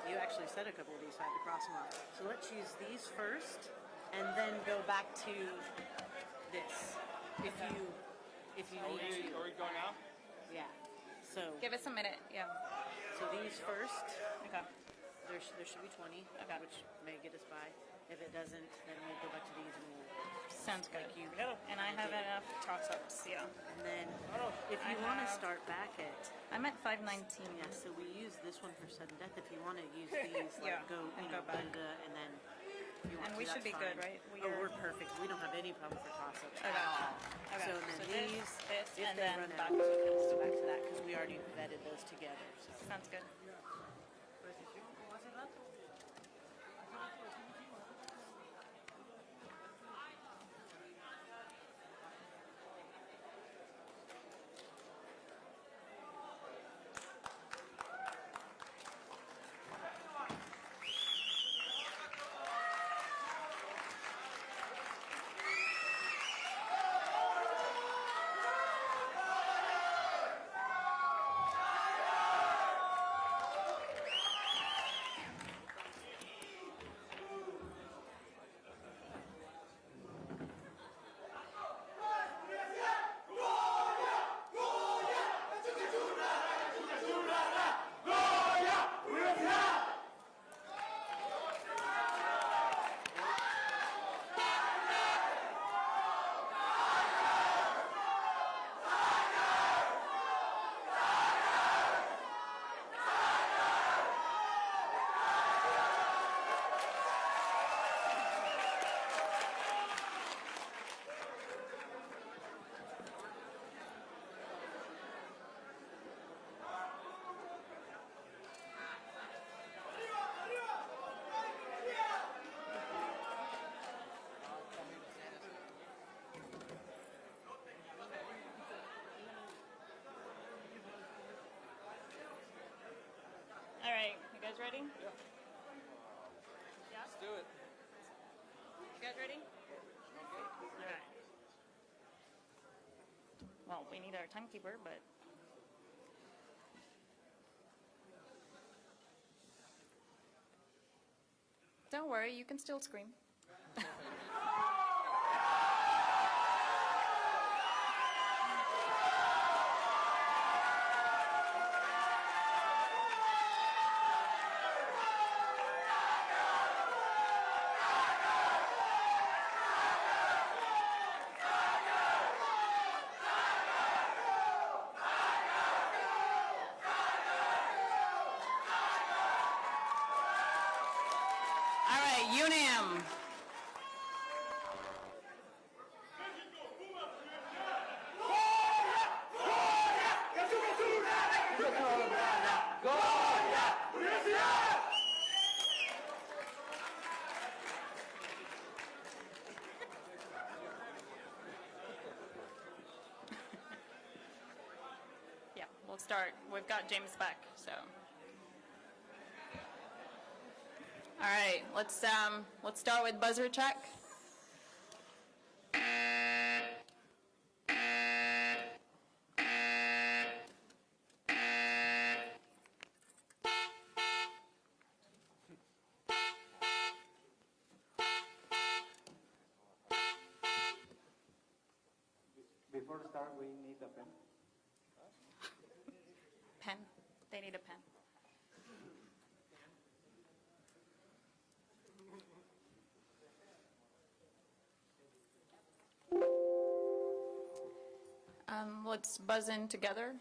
You actually said a couple of these, so I had to cross them off. So let's use these first, and then go back to this. If you need to. Are we going now? Yeah. So. Give us a minute. Yeah. So these first. Okay. There should be 20, which may get us by. If it doesn't, then we'll go back to these and we'll. Sounds good. And I have enough toss-ups. Yeah. And then if you want to start back at. I'm at 519. Yeah. So we use this one for sudden death. If you want to use these, like Yeah, go back. and then. If you want And to, we should that's be good, fine. right? We're perfect. We don't have any problem for toss-ups Okay. at all. Okay. So then these, this, if and they then run back out, to let's go back to that because we already vetted those together. So. Sounds good. All right, you guys ready? Yeah. Let's do it. You guys ready? All right. Well, we need our timekeeper, but. Don't worry, you can still scream. All right, UNAM. we'll start. We've got James back, so. All right, let's start with buzzer check. Before the start, we need a pen. Pen. They need a pen. Let's buzz in together.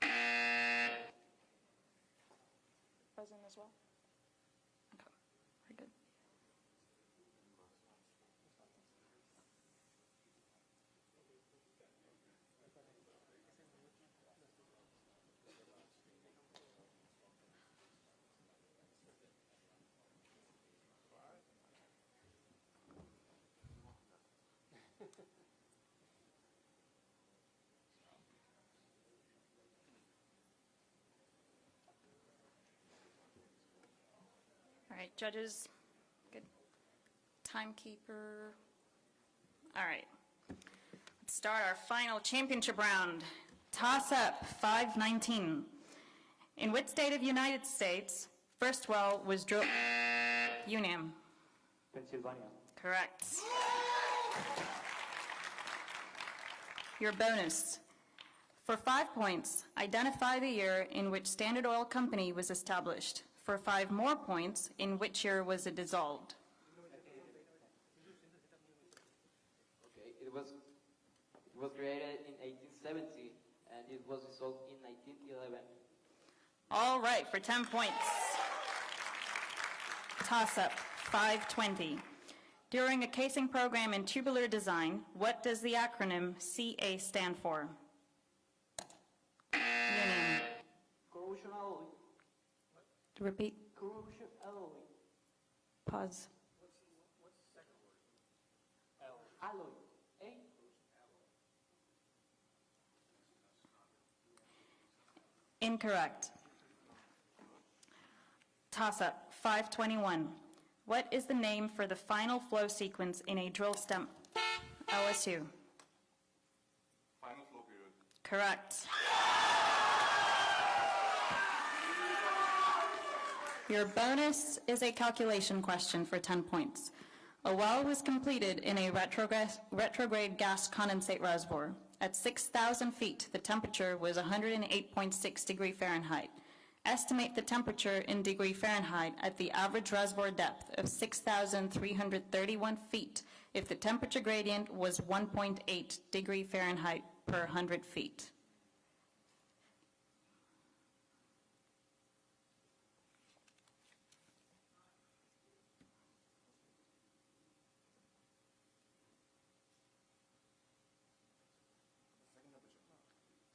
Buzz in as well. Okay, very good. All right, judges, good. Timekeeper. All right, let's start our final championship round. Toss-up, 519. In which state of United States first well was drilled? UNAM. Pennsylvania. Correct. Your bonus. For 5 points, identify the year in which Standard Oil Company was established. For 5 more points, in which year was it dissolved? Okay, it was created in 1870 and it was dissolved in 1911. All right, for 10 points. Toss-up, 520. During a casing program in tubular design, what does the acronym CA stand for? UNAM. Corrosion alloy. Repeat. Corrosion alloy. Pause. What's the second word? Alloy. A. Incorrect. Toss-up, 521. What is the name for the final flow sequence in a drill stem? LSU. Final flow period. Correct. Your bonus is a calculation question for 10 points. A well was completed in a retrograde gas condensate reservoir. At 6,000 feet, the temperature was 108.6 degrees Fahrenheit. Estimate the temperature in degree Fahrenheit at the average reservoir depth of 6,331 feet if the temperature gradient was 1.8 degree Fahrenheit per 100 feet.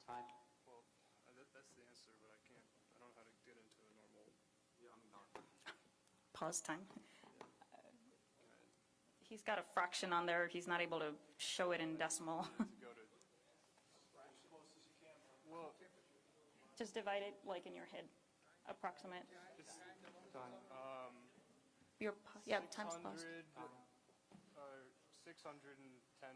Time. Well, that's the answer, but I don't know how to get into a normal. Yeah, I'm done. Pause time. He's got a fraction on there. He's not able to show it in decimal. Go to. Well, Just divide it like in your head, approximate. it's, Your, yeah, times pause. 610.4.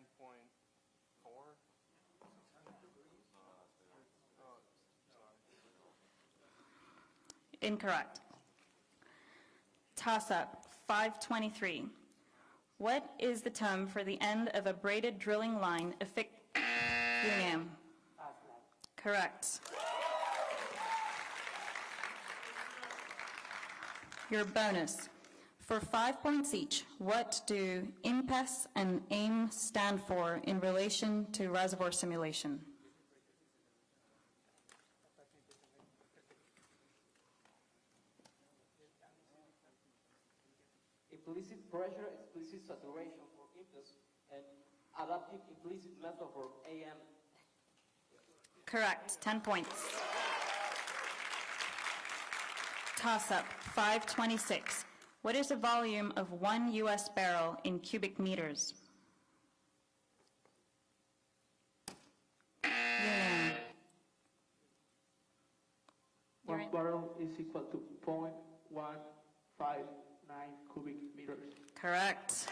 Incorrect. Toss-up, 523. What is the term for the end of a braided drilling line UNAM. Correct. Your bonus. For 5 points each, what do IMPES and AIM stand for in relation to reservoir simulation? Implicit pressure, explicit saturation for IMPES, and adaptive implicit method for AM. Correct, 10 points. Toss-up, 526. What is the volume of 1 U.S. barrel in cubic meters? UNAM. You're One in. barrel is equal to 0.159 cubic meters. Correct.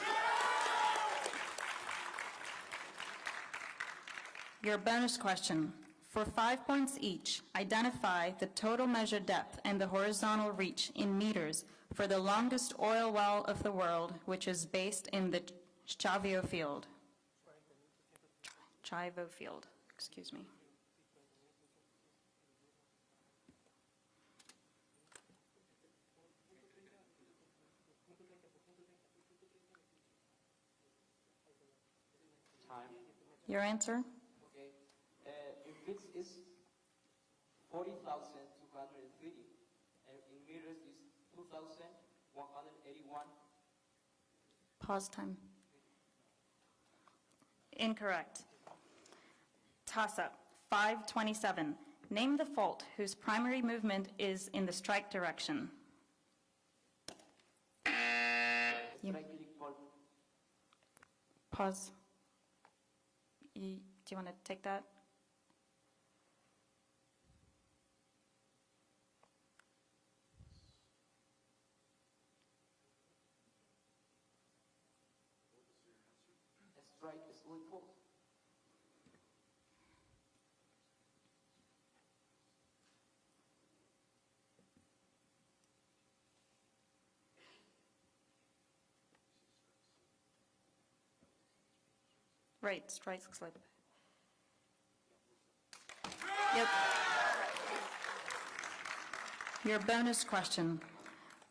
Your bonus question. For 5 points each, identify the total measured depth and the horizontal reach in meters for the longest oil well of the world, which is based in the Chavio field. Chivo field, excuse me. Time. Your answer? Okay. In feet is 40,230, and in meters is 2,181. Pause time. Incorrect. Toss-up, 527. Name the fault whose primary movement is in the strike direction. You- Strike click fault. Pause. Do you want to take that? Strike is click fault. Right, strike slip. Yep. Your bonus question.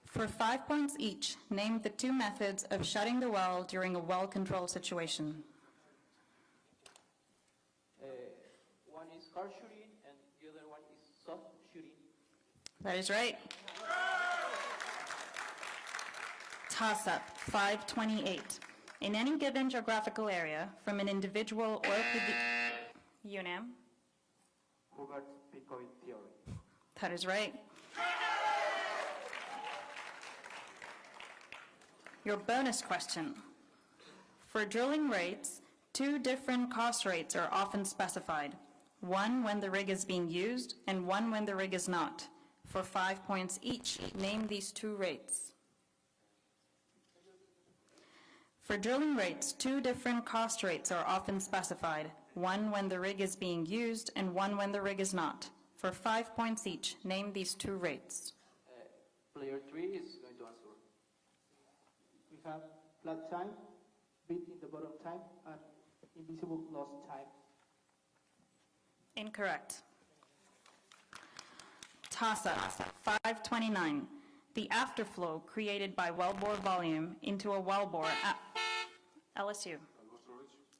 For 5 points each, name the two methods of shutting the well during a well control situation. One is hard shooting, and the other one is soft shooting. That is right. Toss-up, 528. In any given geographical area, from an individual oil UNAM? Hubert-Picoy theory. That is right. Your bonus question. For drilling rates, two different cost rates are often specified. One when the rig is being used and one when the rig is not. For 5 points each, name these two rates. For drilling rates, two different cost rates are often specified. One when the rig is being used and one when the rig is not. For 5 points each, name these two rates. Player 3 is going to answer. We have flat time, bit in the bottom time, and invisible lost time. Incorrect. Toss-up, 529. The afterflow created by wellbore volume into a wellbore at LSU.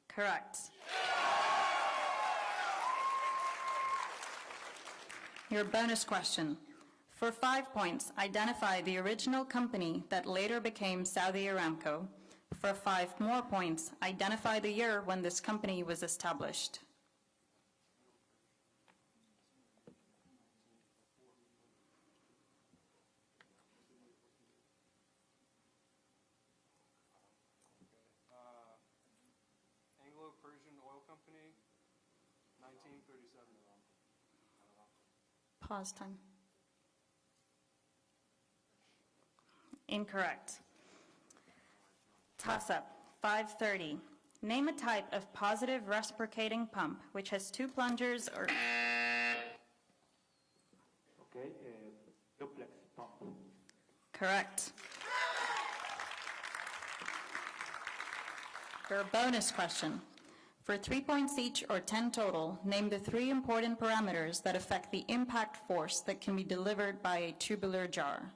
Correct. Your bonus question. For 5 points, identify the original company that later became Saudi Aramco. For 5 more points, identify the year when this company was established. Anglo-Persian Oil Company, 1937. Pause time. Incorrect. Toss-up, 530. Name a type of positive reciprocating pump which has two plungers or... Okay, duplex pump. Correct. For a bonus question. For 3 points each or 10 total, name the three important parameters that affect the impact force that can be delivered by a tubular jar.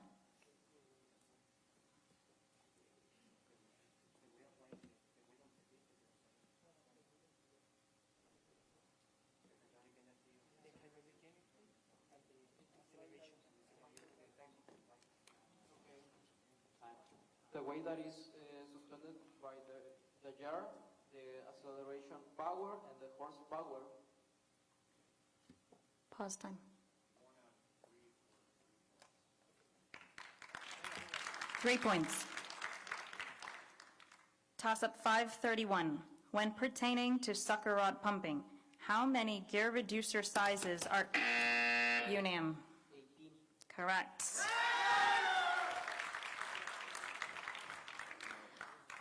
The way that is suspended by the jar, the acceleration power and the horsepower. Pause time. Three points. Toss-up 531. When pertaining to sucker rod pumping, how many gear reducer sizes are UNAM? 18. Correct.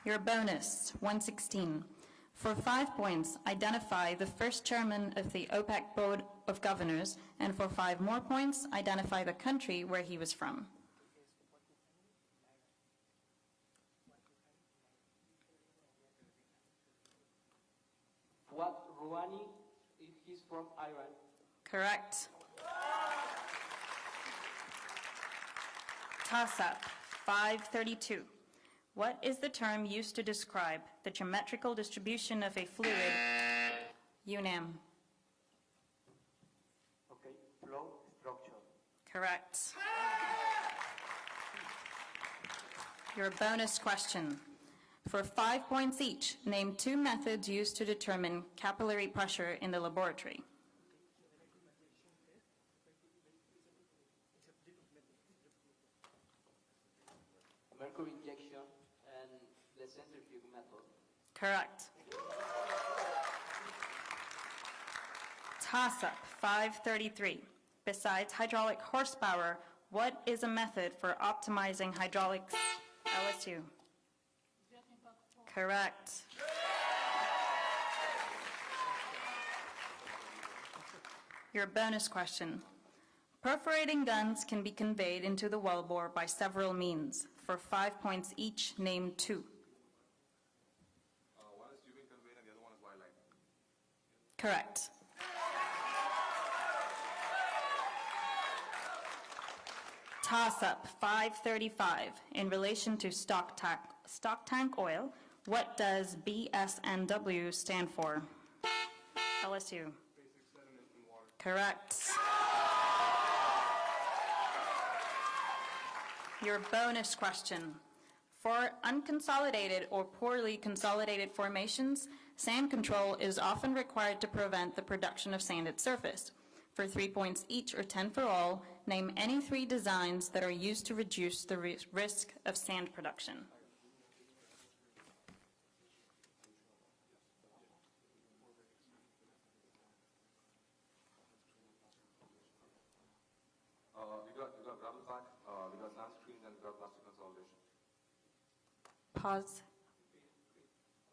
Your bonus, 116. For 5 points, identify the first chairman of the OPEC Board of Governors, and for 5 more points, identify the country where he was from. Fuad Rouhani, he's from Iran. Correct. Toss-up, 532. What is the term used to describe the geometrical distribution of a fluid? UNAM. Okay, flow structure. Correct. Your bonus question. For 5 points each, name 2 methods used to determine capillary pressure in the laboratory. Mercury injection and the centrifuge method. Correct. Toss-up, 533. Besides hydraulic horsepower, what is a method for optimizing hydraulics? LSU. Correct. Your bonus question. Perforating guns can be conveyed into the wellbore by several means. For 5 points each, name 2. One is tubing conveyed and the other one is wireline. Correct. Toss-up, 535. In relation to stock tank oil, what does BSNW stand for? LSU. Basic sediment in water. Correct. Your bonus question. For unconsolidated or poorly consolidated formations, sand control is often required to prevent the production of sand at surface. For 3 points each or 10 for all, name any 3 designs that are used to reduce the risk of sand production. We got gravel pack, we got sand screens, and we got plastic consolidation. Pause.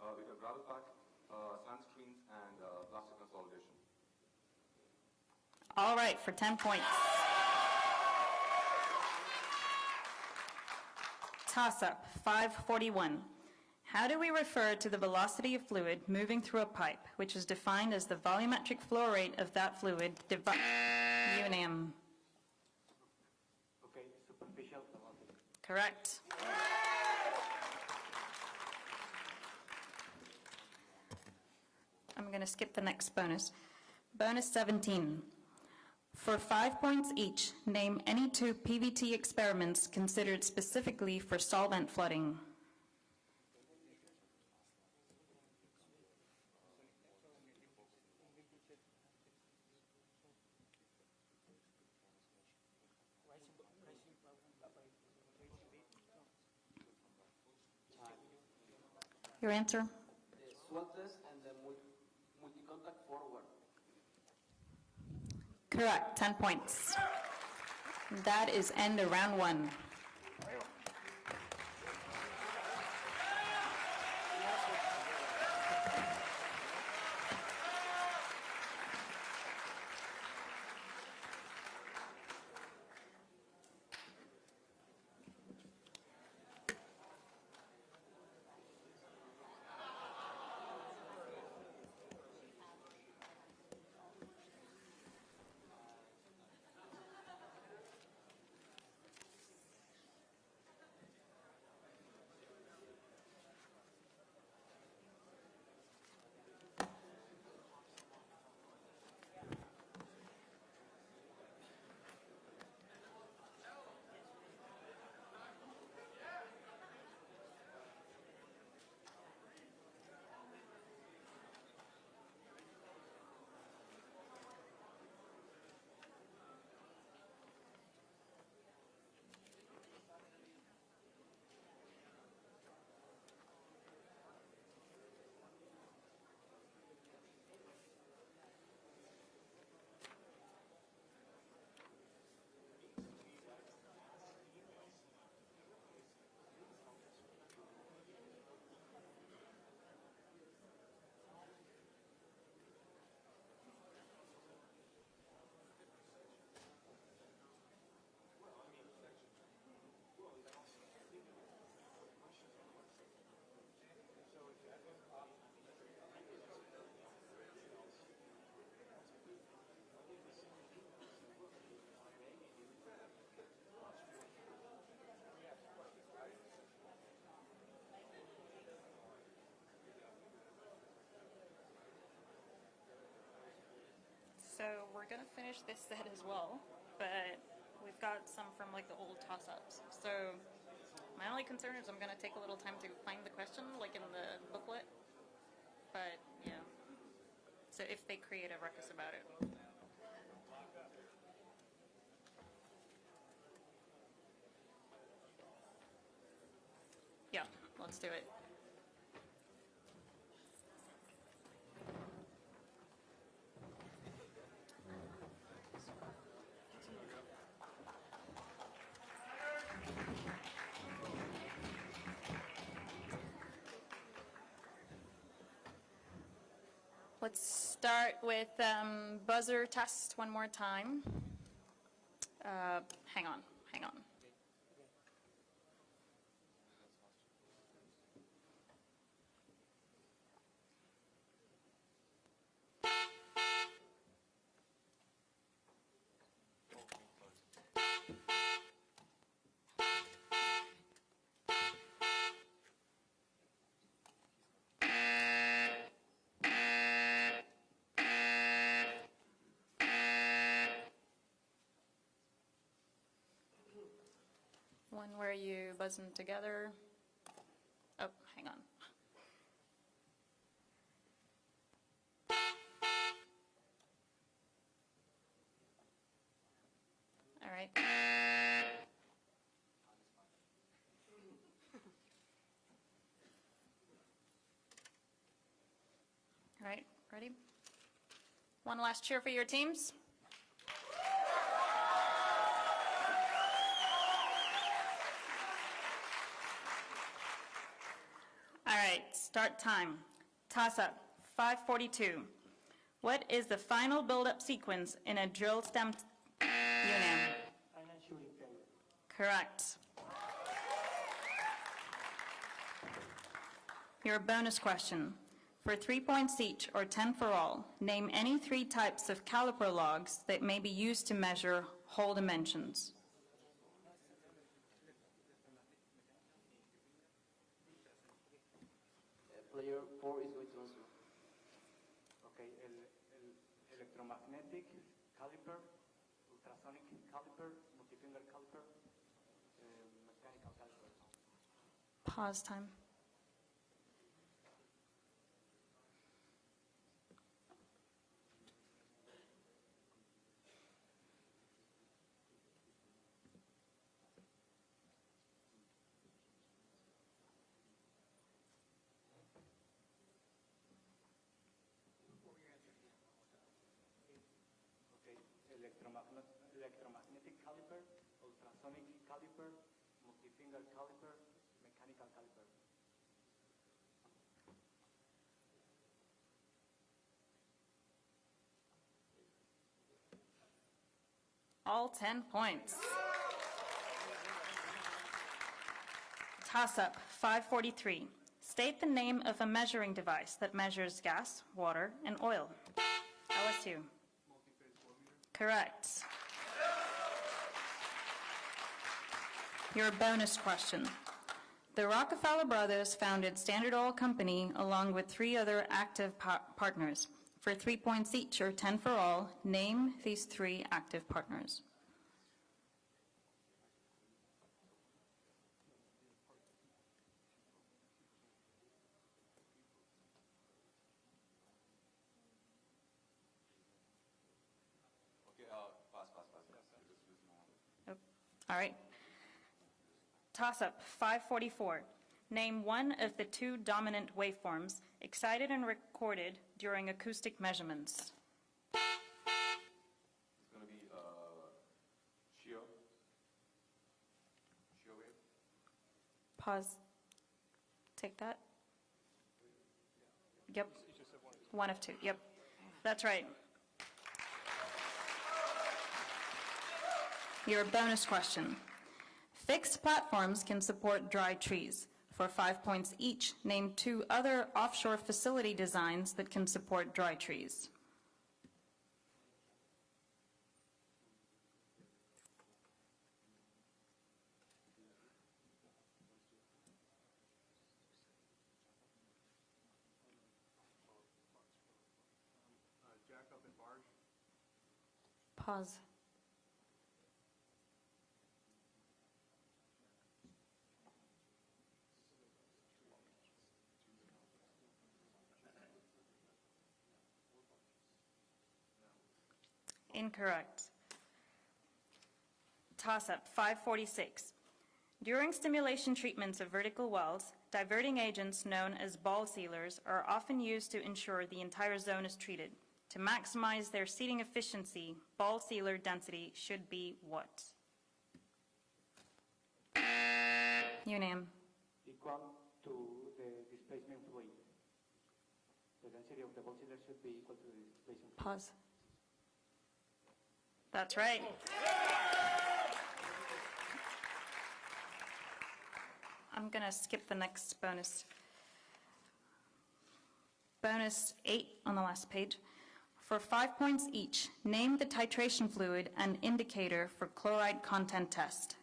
We got gravel pack, sand screens, and plastic consolidation. All right, for 10 points. Toss-up, 541. How do we refer to the velocity of fluid moving through a pipe, which is defined as the volumetric flow rate of that fluid UNAM? Okay, superficial velocity. Correct. I'm going to skip the next bonus. Bonus 17. For 5 points each, name any 2 PVT experiments considered specifically for solvent flooding. Your answer? The SWOT test and the multi-contact forward. Correct, 10 points. That is end of round 1. gonna finish this set as well, but we've got some from like the old toss-ups. So my only concern is I'm gonna take a little time to find the question, like in the booklet. But yeah, so if they create a ruckus about it. Yeah, let's do it. Let's start with buzzer test one more time. Hang on. One where you buzz them together. Oh, hang on. All right. All right, ready? One last cheer for your teams. All right, start time. Toss up, 5:42. What is the final build-up sequence in a drill stem UNAM? Correct. Your bonus question. For 3 points each, or 10 for all, name any 3 types of caliper logs that may be used to measure hole dimensions. Player 4 is going to answer. Okay, electromagnetic caliper, ultrasonic caliper, multifinger caliper, mechanical caliper. Pause time. Electromagnetic caliper, ultrasonic caliper, multifinger caliper, mechanical caliper. All 10 points. Toss up, 5:43. State the name of a measuring device that measures gas, water, and oil. LS2. Correct. Your bonus question. The Rockefeller brothers founded Standard Oil Company along with 3 other active partners. For 3 points each, or 10 for all, name these 3 active partners. All right. Toss up, 5:44. Name one of the 2 dominant waveforms excited and recorded during acoustic measurements. It's going to be shear wave. Pause. Take that. Yep. One of 2. Yep. That's right. Your bonus question. Fixed platforms can support dry trees. For 5 points each, name 2 other offshore facility designs that can support dry trees. Jack up and barge. Pause. Incorrect. Toss-up 546. During stimulation treatments of vertical wells, diverting agents known as ball sealers are often used to ensure the entire zone is treated. To maximize their seating efficiency, ball sealer density should be what? UNAM. Equal to the displacement fluid. The density of the ball sealer should be equal to the displacement fluid. Pause. That's right. I'm going to skip the next bonus. Bonus 8 on the last page. For 5 points each, name the titration fluid and indicator for chloride content test.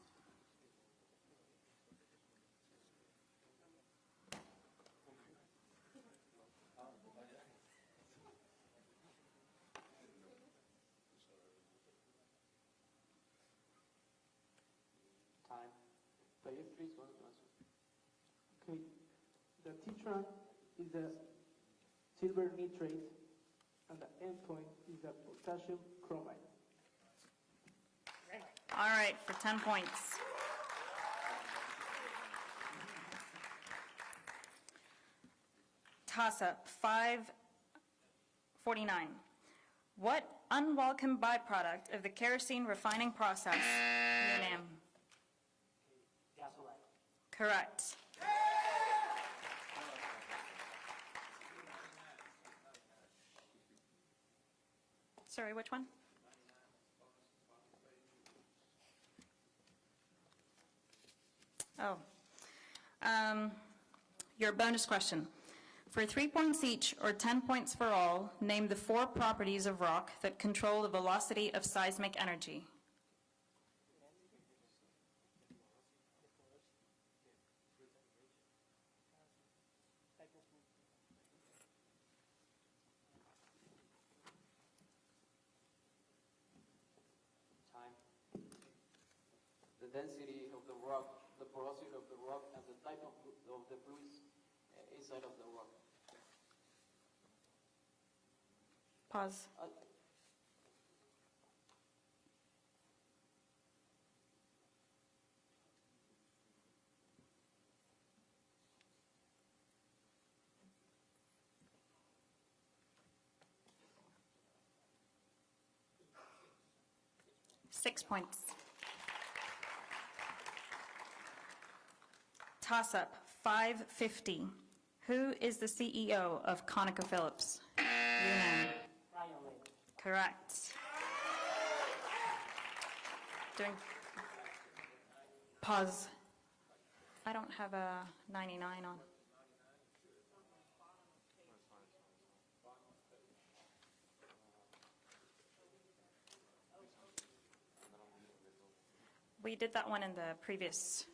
Time. Okay. The T-tron is the silver nitrate, and the endpoint is the potassium chromide. All right, for 10 points. Toss-up 549. What unwelcome byproduct of the kerosene refining process? UNAM. Gasoline. Correct. Sorry, which one? Oh. Your bonus question. For 3 points each, or 10 points for all, name the 4 properties of rock that control the velocity of seismic energy. Time. The density of the rock, the porosity of the rock, and the type of the fluids inside of the rock. Pause. 6 points. Toss-up 550. Who is the CEO of ConocoPhillips? UNAM. Correct. Doing. Pause. I don't have a 99 on. We did that one in the previous.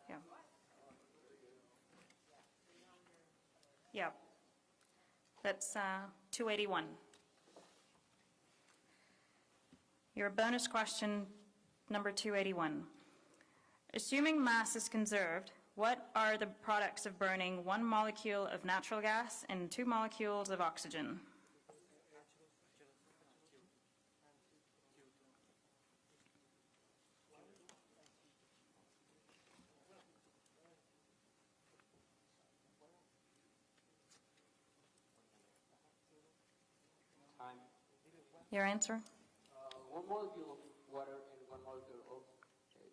Yeah. Yeah. That's 281. Your bonus question, number 281. Assuming mass is conserved, what are the products of burning 1 molecule of natural gas and 2 molecules of oxygen? Time. Your answer? 1 molecule of water and 1 molecule of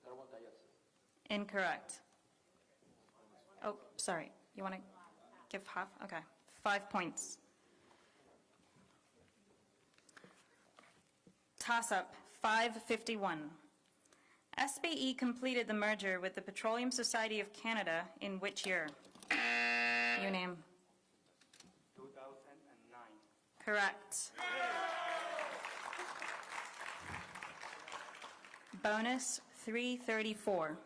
carbon dioxide. Incorrect. Oh, sorry. You want to give half? Okay. 5 points. Toss-up 551. SPE completed the merger with the Petroleum Society of Canada in which year? UNAM. 2009. Correct. Bonus 334.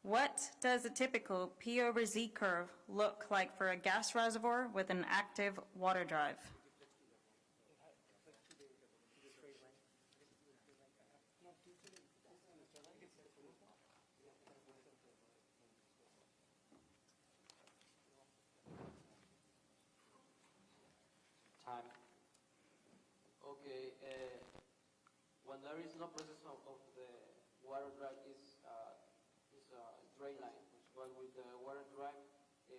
What does a typical P over Z curve look like for a gas reservoir with an active water drive? when there is no process of the water drag is drain line, but with the water drag, the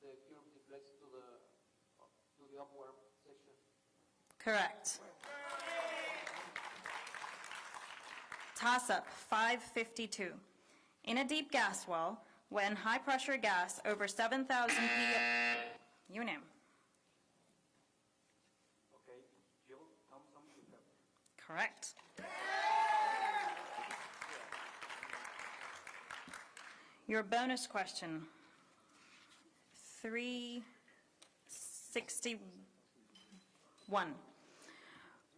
curve deflects to the upward section. Correct. Toss-up 552. In a deep gas well, when high-pressure gas over 7,000 UNAM. Okay, Jill, Thompson, Pepper. Correct. Your bonus question, 361.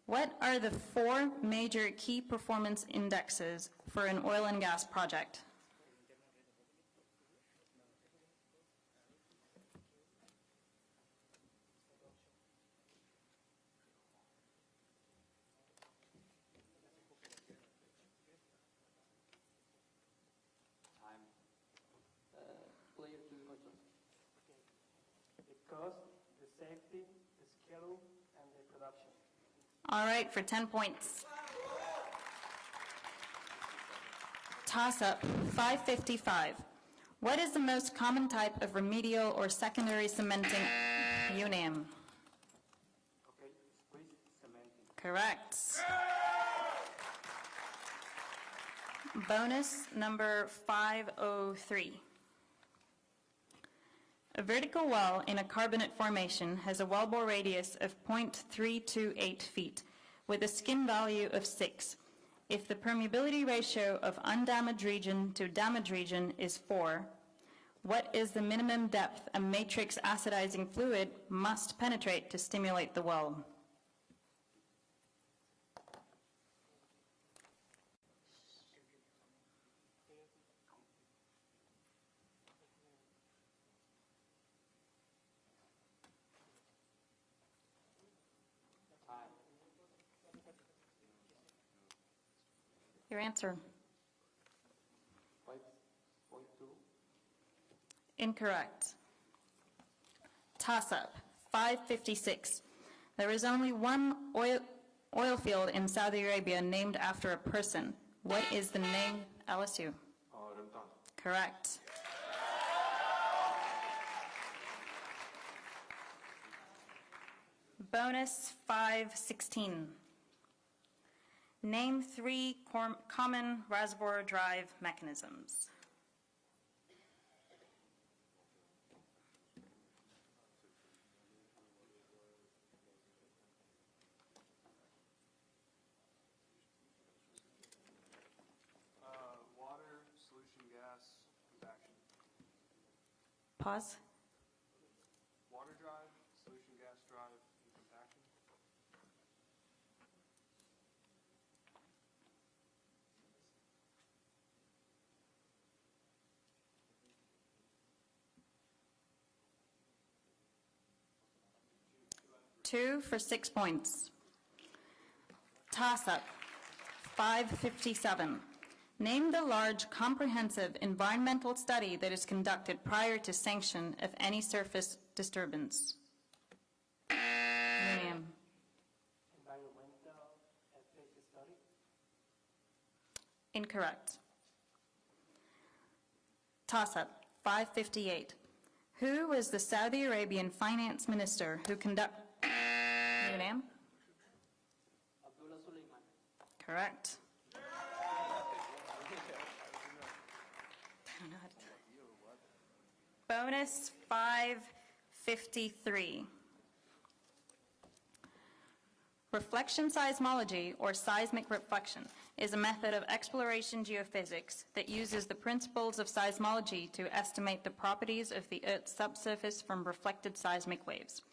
What are the 4 major key performance indexes for an oil and gas project? Player to the question. The cost, the safety, the schedule, and the production. All right, for 10 points. Toss-up 555. What is the most common type of remedial or secondary cementing? UNAM. Okay, squeeze cementing. Correct. Bonus number 503. A vertical well in a carbonate formation has a wellbore radius of 0.328 feet with a skin value of 6. If the permeability ratio of undamaged region to damaged region is 4, what is the minimum depth a matrix acidizing fluid must penetrate to stimulate the well? Your answer. 5.2. Incorrect. Toss-up, 556. There is only one oil field in Saudi Arabia named after a person. What is the name, LSU? Ramtan. Correct. Bonus 516. Name 3 common reservoir drive mechanisms. Water, solution gas, compaction. Pause. Water drive, solution gas drive, and compaction. Two for 6 points. Toss-up, 557. Name the large comprehensive environmental study that is conducted prior to sanction of any surface disturbance. UNAM. Environmental effect study. Incorrect. Toss-up, 558. Who was the Saudi Arabian finance minister who conducted... UNAM? Abdullah Suleiman. Correct. Bonus 553. Reflection seismology, or seismic reflection, is a method of exploration geophysics that uses the principles of seismology to estimate the properties of the Earth's subsurface from reflected seismic waves.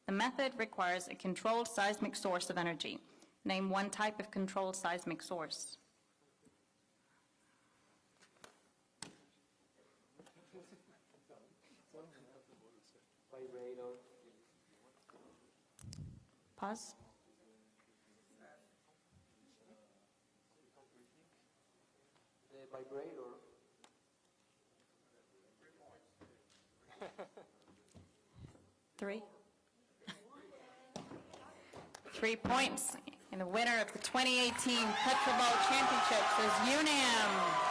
The method requires a controlled seismic source of energy. Name one type of controlled seismic source. Vibrator. Pause. The vibrator. 3. 3 points. And the winner of the 2018 PetroBowl Championships is UNAM.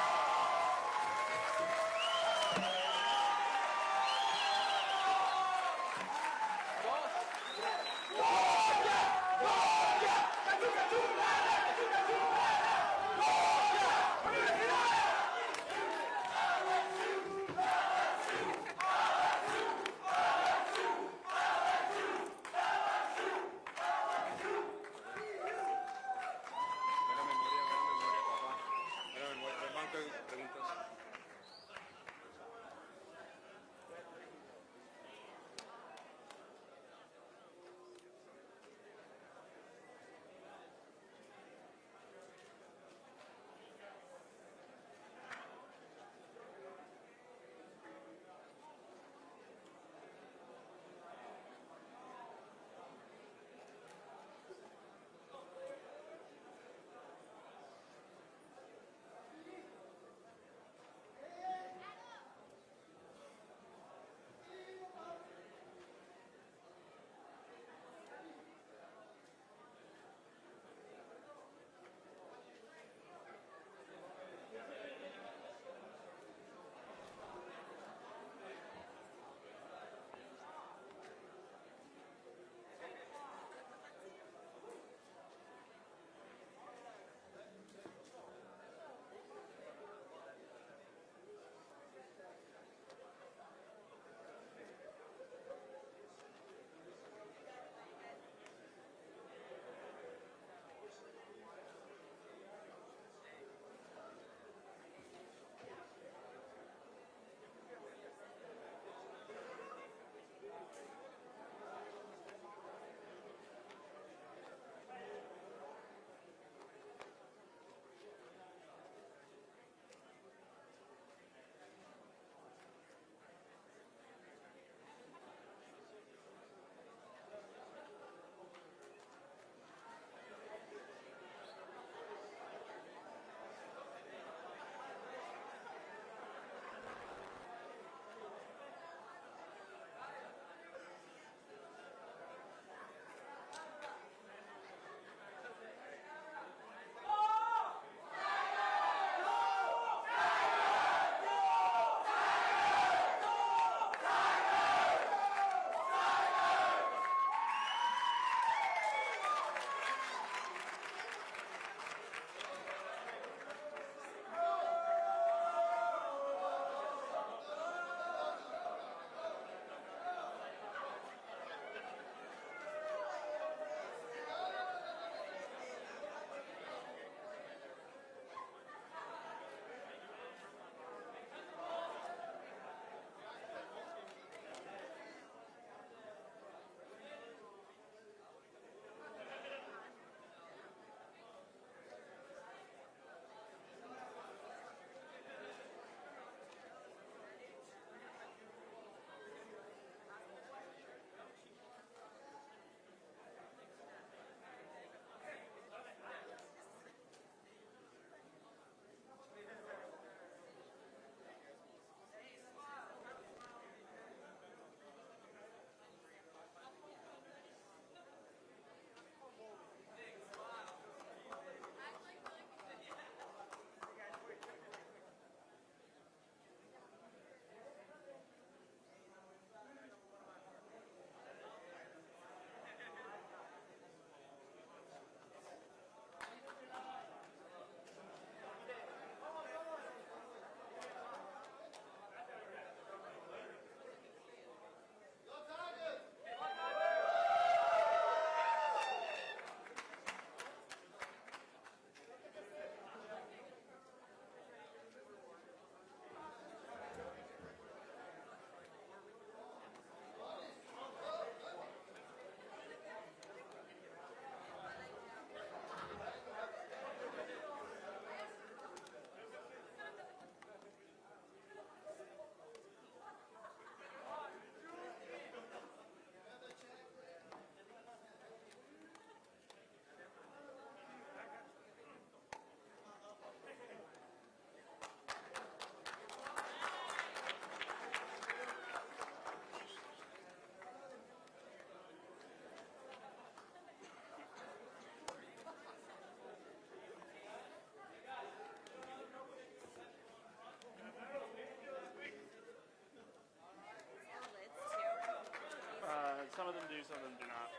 do, some of them do not.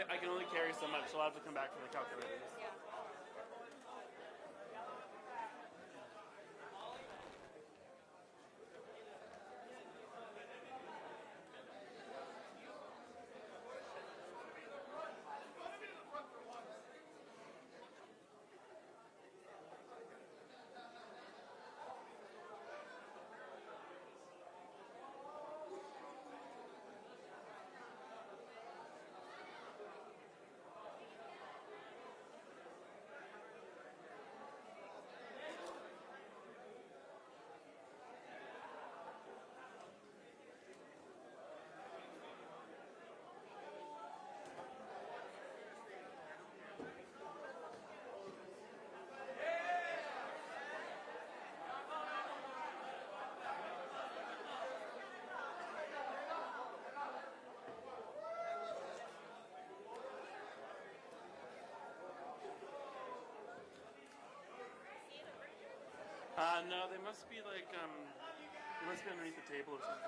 I can only carry so much, so I'll have to come back for the calculators. No, they must be like, they must be underneath the table or something.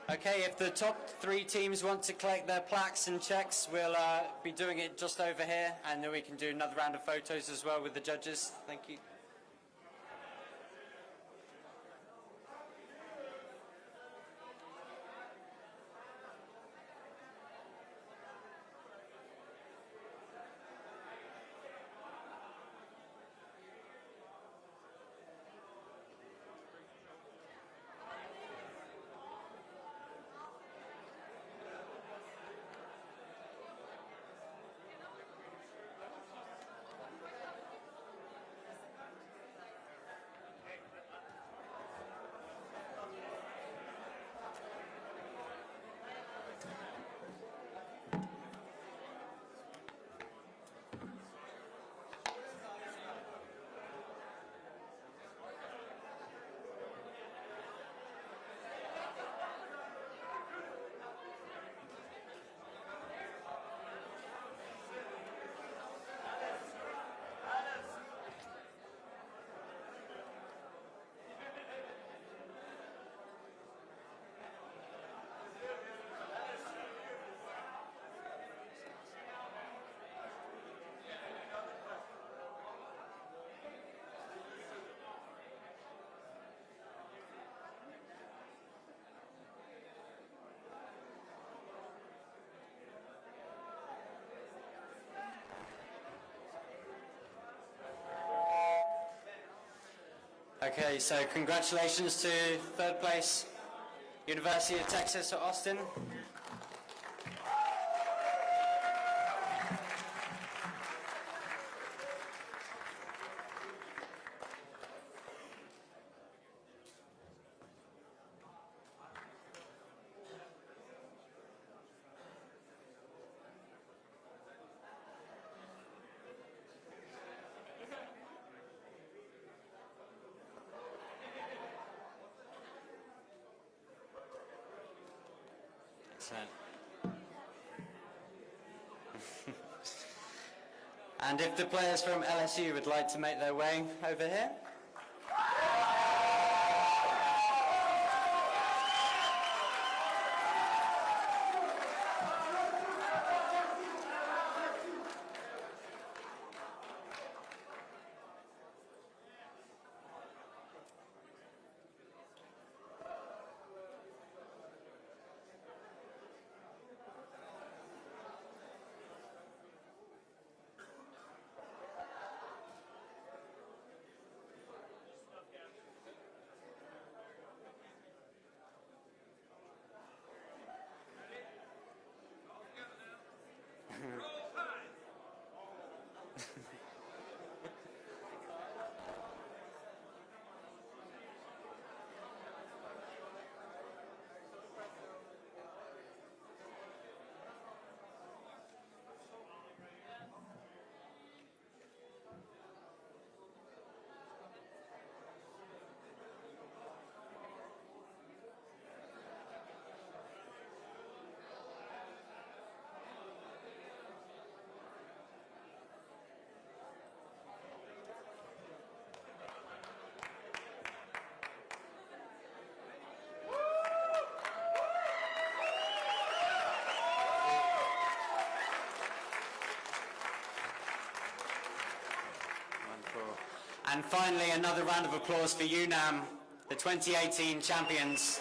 Okay, if the top 3 teams want to collect their plaques and checks, we'll be doing it just over here, and then we can do another round of photos as well with the judges. Thank you. Okay, so congratulations to 3rd place, University of Texas at Austin. And if the players from LSU would like to make their way over here. And finally, another round of applause for UNAM, the 2018 champions.